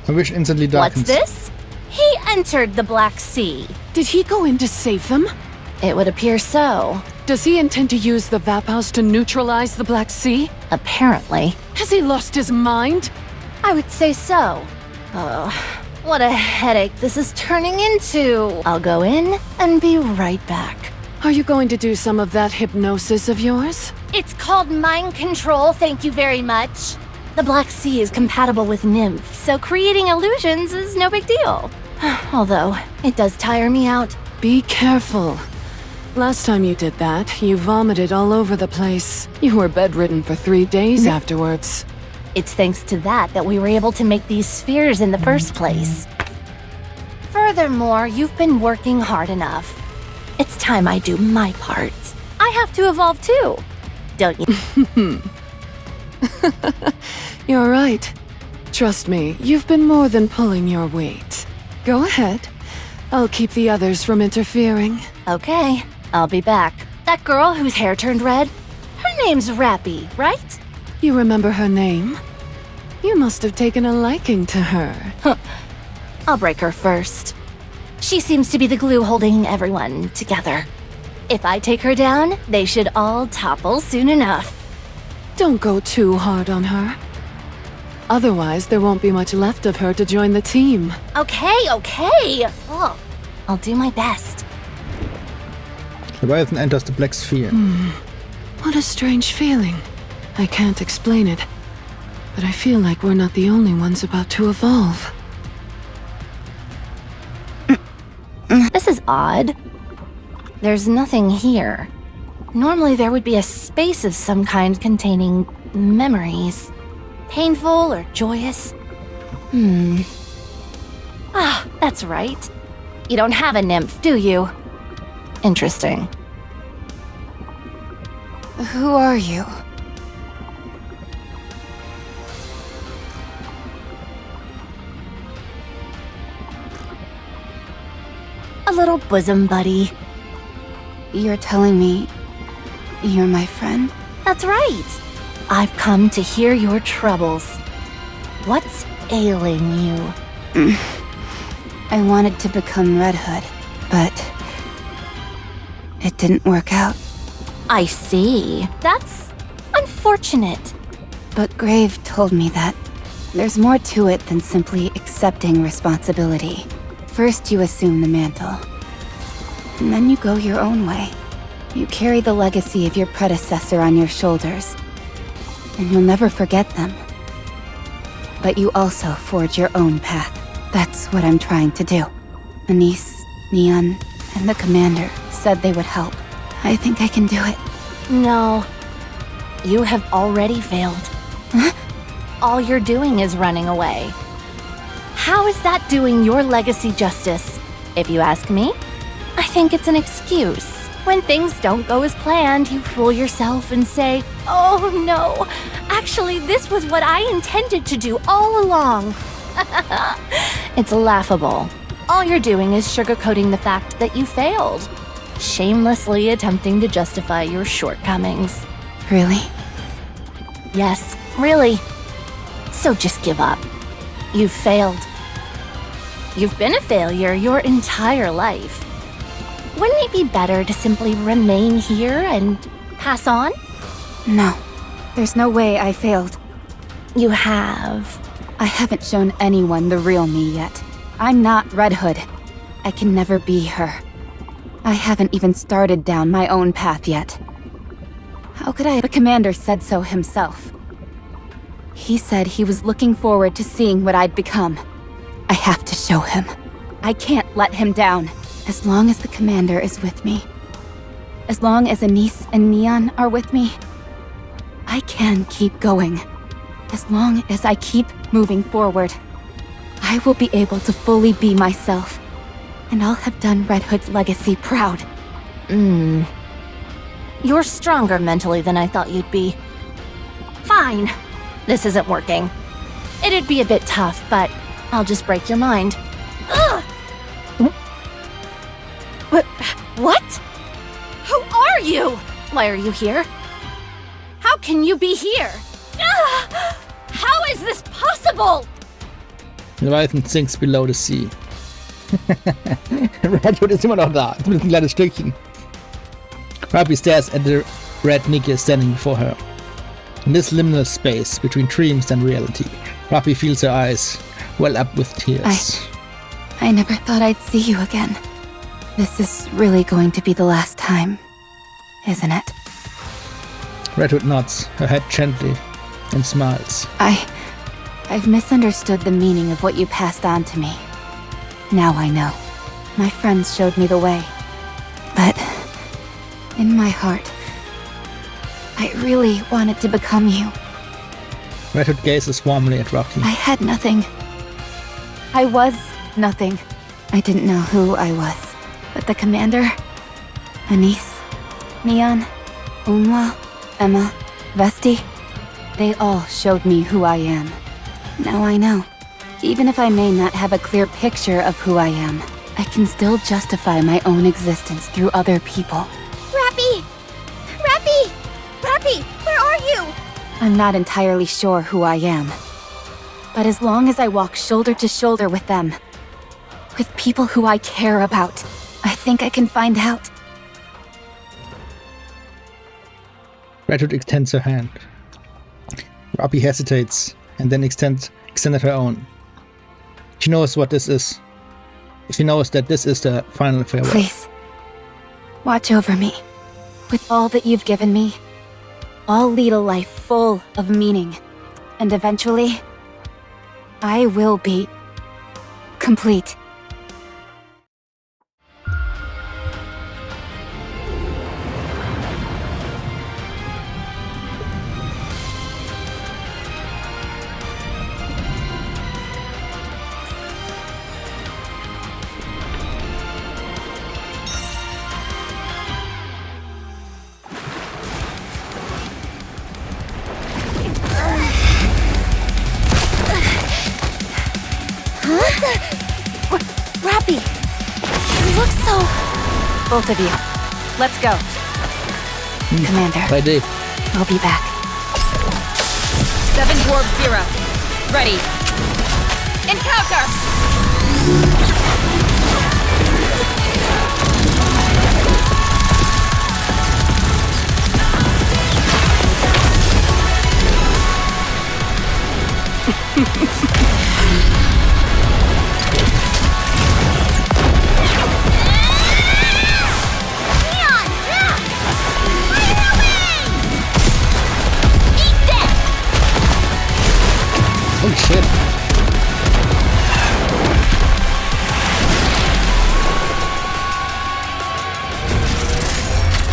My wish instantly darkens. What's this? He entered the Black Sea. Did he go in to save them? It would appear so. Does he intend to use the Vap House to neutralize the Black Sea? Apparently. Has he lost his mind? I would say so. Oh, what a headache this is turning into. I'll go in and be right back. Are you going to do some of that hypnosis of yours? It's called mind control, thank you very much. The Black Sea is compatible with Nymph, so creating illusions is no big deal. Although, it does tire me out. Be careful. Last time you did that, you vomited all over the place. You were bedridden for 3 days afterwards. It's thanks to that we were able to make these spheres in the first place. Furthermore, you've been working hard enough. It's time I do my part. I have to evolve too, don't you? You're right. Trust me, you've been more than pulling your weight. Go ahead. I'll keep the others from interfering. Okay, I'll be back. That girl whose hair turned red? Her name's Rappy, right? You remember her name? You must have taken a liking to her. I'll break her first. She seems to be the glue holding everyone together. If I take her down, they should all topple soon enough. Don't go too hard on her. Otherwise, there won't be much left of her to join the team. Okay. Oh, I'll do my best. Leviathan enters the black sphere. What a strange feeling. I can't explain it, but I feel like we're not the only ones about to evolve. This is odd. There's nothing here. Normally there would be a space of some kind containing memories. Painful or joyous. Ah, that's right. You don't have a nymph, do you? Interesting. Who are you? A little bosom buddy. You're telling me you're my friend? That's right. I've come to hear your troubles. What's ailing you? I wanted to become Red Hood, but it didn't work out. I see. That's unfortunate. But Grave told me that there's more to it than simply accepting responsibility. First you assume the mantle, and then you go your own way. You carry the legacy of your predecessor on your shoulders, and you'll never forget them. But you also forge your own path. That's what I'm trying to do. Anise, Neon, and the commander said they would help. I think I can do it. No. You have already failed. All you're doing is running away. How is that doing your legacy justice? If you ask me, I think it's an excuse. When things don't go as planned, you fool yourself and say, "Oh no, actually this was what I intended to do all along." It's laughable. All you're doing is sugarcoating the fact that you failed, shamelessly attempting to justify your shortcomings. Really? Yes, really. So just give up. You've failed. You've been a failure your entire life. Wouldn't it be better to simply remain here and pass on? No. There's no way I failed. You have. I haven't shown anyone the real me yet. I'm not Red Hood. I can never be her. I haven't even started down my own path yet. How could I? The commander said so himself. He said he was looking forward to seeing what I'd become. I have to show him. I can't let him down. As long as the commander is with me, as long as Anise and Neon are with me, I can keep going. As long as I keep moving forward, I will be able to fully be myself, and I'll have done Red Hood's legacy proud. You're stronger mentally than I thought you'd be. Fine. This isn't working. It'd be a bit tough, but I'll just break your mind. Ugh! What? Who are you? Why are you here? How can you be here? How is this possible? Leviathan sinks below the sea. Red Hood ist immer noch da, zumindest ein kleines Stückchen. Ruby stares at the red Nikke standing before her. In this liminal space between dreams and reality, Ruby feels her eyes well up with tears. I never thought I'd see you again. This is really going to be the last time, isn't it? Red Hood nods, her head gently, and smiles. I've misunderstood the meaning of what you passed on to me. Now I know. My friends showed me the way. But in my heart, I really wanted to become you. Red Hood gazes warmly at Rocky. I had nothing. I was nothing. I didn't know who I was. But the commander, Anise, Neon, Umwa, Emma, Vesti, they all showed me who I am. Now I know. Even if I may not have a clear picture of who I am, I can still justify my own existence through other people. Rappy! Rappy! Rappy, where are you? I'm not entirely sure who I am. But as long as I walk shoulder to shoulder with them, with people who I care about, I think I can find out. Red Hood extends her hand. Ruby hesitates and then extended her own. She knows what this is. She knows that this is the final farewell. Please, watch over me. With all that you've given me, I'll lead a life full of meaning. And eventually, I will be complete. Rappy! You look Both of you. Let's go. Commander, Bei D. I'll be back. 7 Dwarf 0. Ready. Encounter! Holy shit.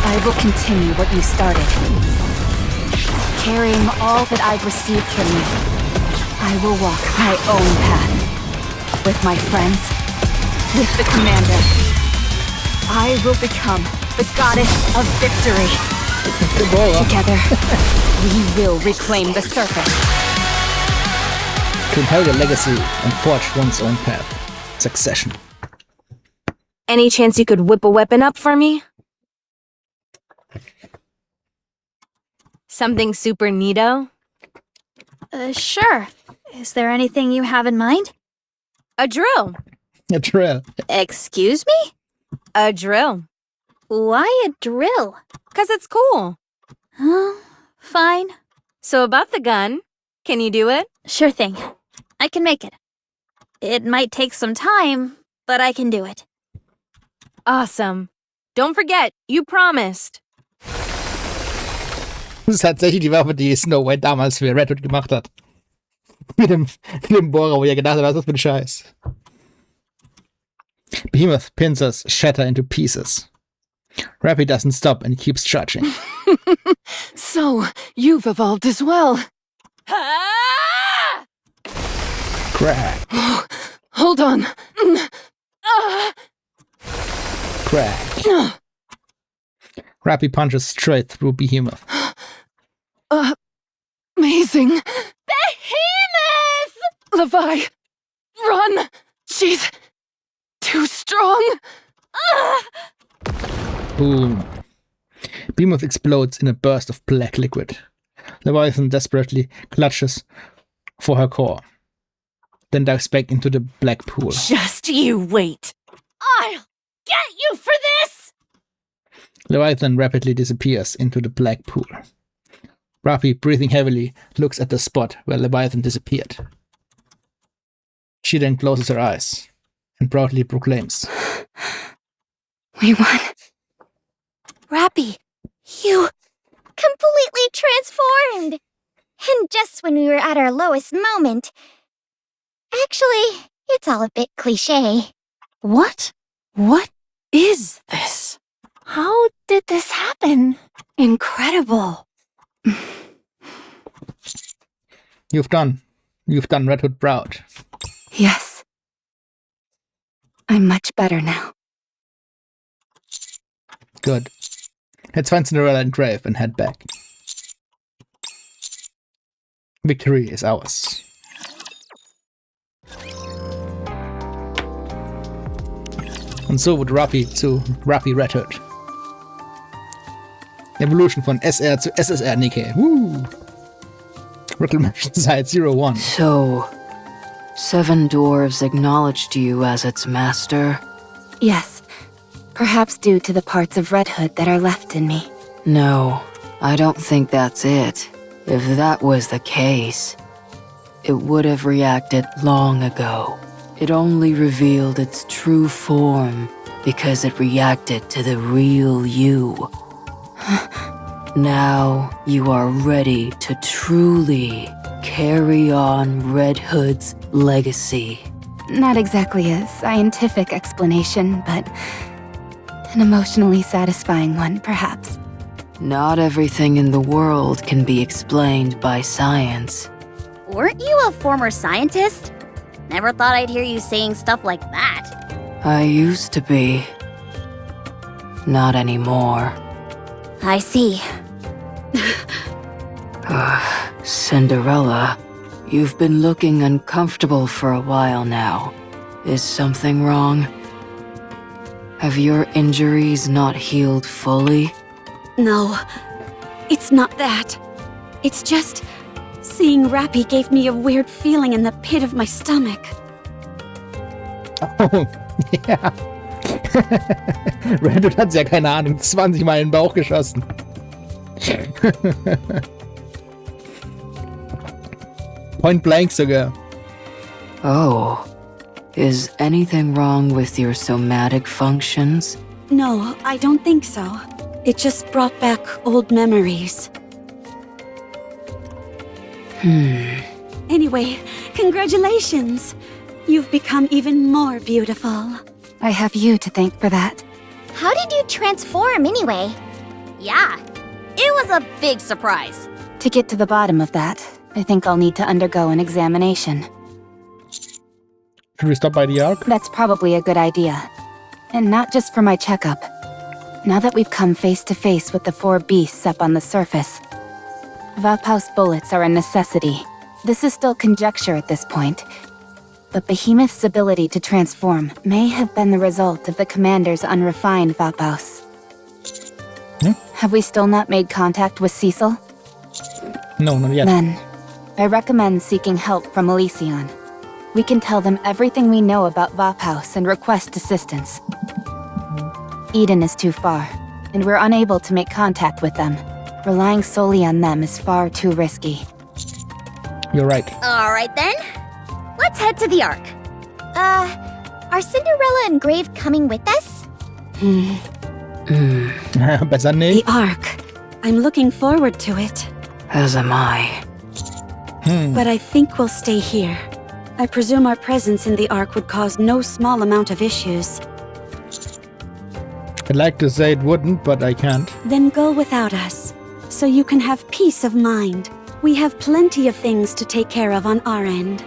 I will continue what you started. Carrying all that I've received from you, I will walk my own path. With my friends, with the commander. I will become the goddess of victory. Together, we will reclaim the surface. To inherit a legacy and forge one's own path. Succession. Any chance you could whip a weapon up for me? Something super neato? Sure. Is there anything you have in mind? A drill. A drill. Excuse me? A drill. Why a drill? 'Cause it's cool. Fine. So about the gun, can you do it? Sure thing. I can make it. It might take some time, but I can do it. Awesome. Don't forget, you promised. Das ist tatsächlich die Waffe, die Snow White damals für Red Hood gemacht hat. Mit dem Bohrer, wo ihr gedacht habt, was ist das für ein Scheiß. Behemoth pincers shatter into pieces. Rappy doesn't stop and keeps charging. So, you've evolved as well. Crack. Hold on. Crack. Rappy punches straight through Behemoth. Amazing. Behemoth! Levi, run! She's too strong. Boom. Behemoth explodes in a burst of black liquid. Leviathan desperately clutches for her core, then dives back into the black pool. Just you wait. I'll get you for this! Leviathan rapidly disappears into the black pool. Rappy, breathing heavily, looks at the spot where Leviathan disappeared. She then closes her eyes and proudly proclaims, We won. Rappy, you completely transformed! And just when we were at our lowest moment. Actually, it's all a bit cliché. What? What is this? How did this happen? Incredible. You've done Red Hood proud. Yes. I'm much better now. Good. Let's find Cinderella and Grave and head back. Victory is ours. Und so wird Rappy zu Rappy Red Hood. Evolution von SR zu SSR Nikke. Woo! Reclamation Site 01. So, 7 dwarves acknowledged you as its master? Yes. Perhaps due to the parts of Red Hood that are left in me. No, I don't think that's it. If that was the case, it would have reacted long ago. It only revealed its true form because it reacted to the real you. Now you are ready to truly carry on Red Hood's legacy. Not exactly a scientific explanation, but an emotionally satisfying one, perhaps. Not everything in the world can be explained by science. Weren't you a former scientist? Never thought I'd hear you saying stuff like that. I used to be. Not anymore. I see. Cinderella, you've been looking uncomfortable for a while now. Is something wrong? Have your injuries not healed fully? No, it's not that. It's just... seeing Rappy gave me a weird feeling in the pit of my stomach. Oh, ja. Red Hood hat ja keine Ahnung, 20 Mal in den Bauch geschossen. Point blank sogar. Oh. Is anything wrong with your somatic functions? No, I don't think so. It just brought back old memories. Anyway, congratulations! You've become even more beautiful. I have you to thank for that. How did you transform anyway? Yeah, it was a big surprise. To get to the bottom of that, I think I'll need to undergo an examination. Should we stop by the Ark? That's probably a good idea. And not just for my checkup. Now that we've come face to face with the 4 beasts up on the surface, Vapaus bullets are a necessity. This is still conjecture at this point, but Behemoth's ability to transform may have been the result of the commander's unrefined Vapaus. Have we still not made contact with Cecil? No, not yet. Then, I recommend seeking help from Elysion. We can tell them everything we know about Vapaus and request assistance. Eden is too far, and we're unable to make contact with them. Relying solely on them is far too risky. You're right. Alright then, let's head to the Ark. Are Cinderella and Grave coming with us? Besser nicht. The Ark. I'm looking forward to it. As am I. But I think we'll stay here. I presume our presence in the Ark would cause no small amount of issues. I'd like to say it wouldn't, but I can't. Then go without us, so you can have peace of mind. We have plenty of things to take care of on our end.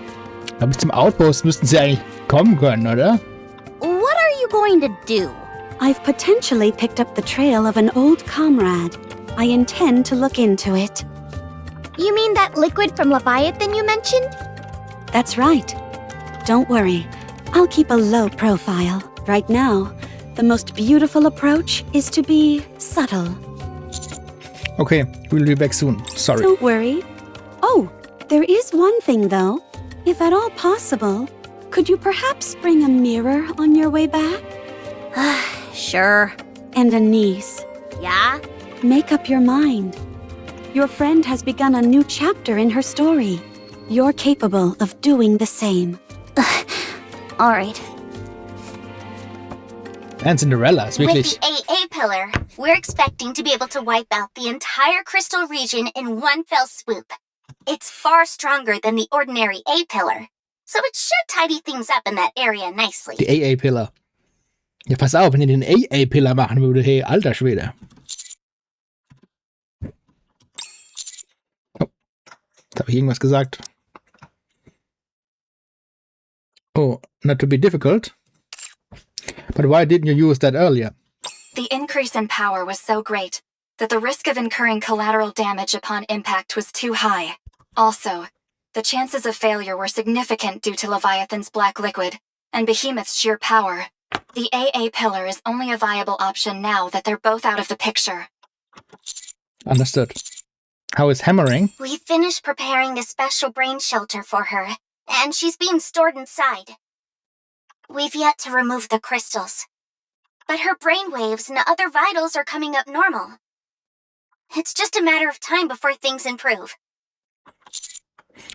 Aber bis zum Outpost müssten sie eigentlich kommen können, oder? What are you going to do? I've potentially picked up the trail of an old comrade. I intend to look into it. You mean that liquid from Leviathan you mentioned? That's right. Don't worry, I'll keep a low profile. Right now, the most beautiful approach is to be subtle. Okay, we'll be back soon. Sorry. Don't worry. Oh, there is one thing though. If at all possible, could you perhaps bring a mirror on your way back? Sure. And a niece. Yeah? Make up your mind. Your friend has begun a new chapter in her story. You're capable of doing the same. Alright. And Cinderella ist With wirklich... the AA pillar, we're expecting to be able to wipe out the entire crystal region in one fell swoop. It's far stronger than the ordinary A pillar, so it should tidy things up in that area nicely. Die AA-Pillar. Ja, pass auf, wenn ihr den AA-Pillar machen würde, hey, alter Schwede. Oh, da habe ich irgendwas gesagt. Oh, not to be difficult. But why didn't you use that earlier? The increase in power was so great that the risk of incurring collateral damage upon impact was too high. Also, the chances of failure were significant due to Leviathan's black liquid and Behemoth's sheer power. The AA pillar is only a viable option now that they're both out of the picture. Understood. How is hammering? We finished preparing the special brain shelter for her, and she's being stored inside. We've yet to remove the crystals, but her brain waves and other vitals are coming up normal. It's just a matter of time before things improve.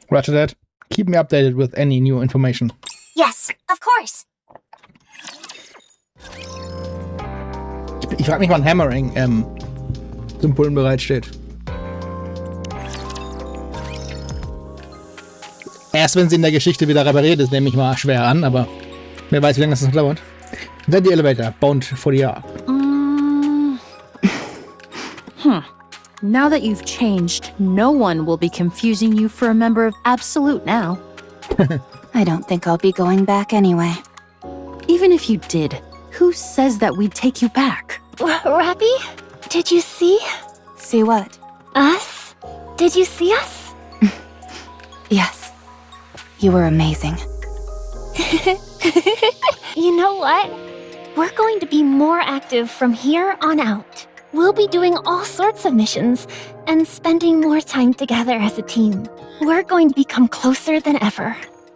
Roger that. Keep me updated with any new information. Yes, of course. Ich frage mich, wann Hammering zum Pullen bereitsteht. Erst wenn sie in der Geschichte wieder repariert ist, nehme ich mal schwer an, aber wer weiß, wie lange das noch dauert. Then the elevator, bound for the Ark. Now that you've changed, no one will be confusing you for a member of Absolute now. I don't think I'll be going back anyway. Even if you did, who says that we'd take you back? Rappy? Did you see? See what? Us? Did you see us? Yes. You were amazing. You know what? We're going to be more active from here on out. We'll be doing all sorts of missions and spending more time together as a team. We're going to become closer than ever.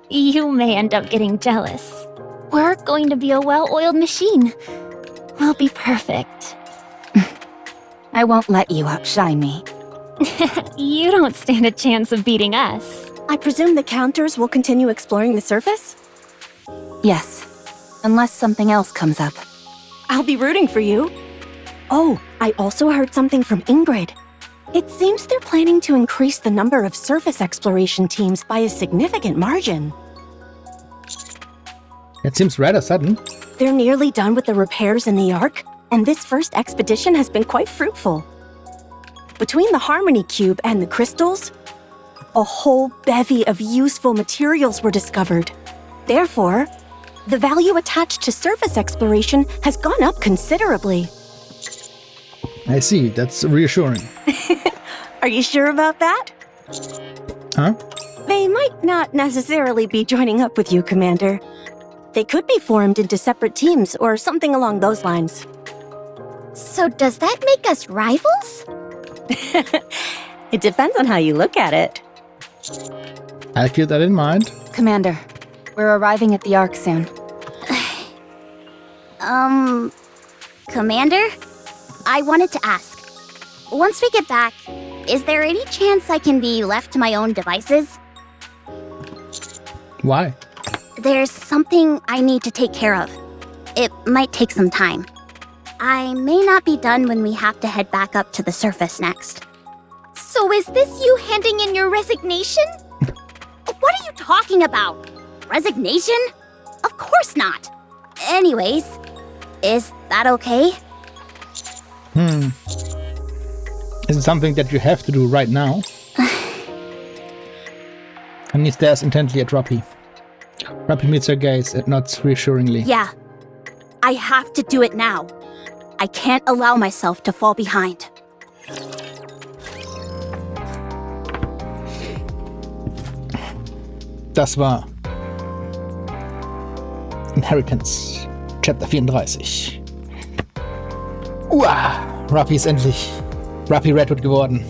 You may end up getting jealous. We're going to be a well-oiled machine. We'll be perfect. I won't let you outshine me. You don't stand a chance of beating us. I presume the counters will continue exploring the surface? Yes, unless something else comes up. I'll be rooting for you. Oh, I also heard something from Ingrid. It seems they're planning to increase the number of surface exploration teams by a significant margin. It seems rather sudden. They're nearly done with the repairs in the Ark, and this first expedition has been quite fruitful. Between the Harmony Cube and the crystals, a whole bevy of useful materials were discovered. Therefore, the value attached to surface exploration has gone up considerably. I see, that's reassuring. Are you sure about that? Huh? They might not necessarily be joining up with you, Commander. They could be formed into separate teams or something along those lines. So does that make us rivals? It depends on how you look at it. I'll keep that in mind. Commander, we're arriving at the Ark soon. Commander? I wanted to ask. Once we get back, is there any chance I can be left to my own devices? Why? There's something I need to take care of. It might take some time. I may not be done when we have to head back up to the surface next. So is this you handing in your resignation? What are you talking about? Resignation? Of course not. Anyways, is that okay? Is it something that you have to do right now? And he stares intently at Ruppy. Ruppy meets her gaze and nods reassuringly. Yeah. I have to do it now. I can't allow myself to fall behind. Das war Inheritance, Chapter 34. Ruppy ist endlich Ruppy Redwood geworden.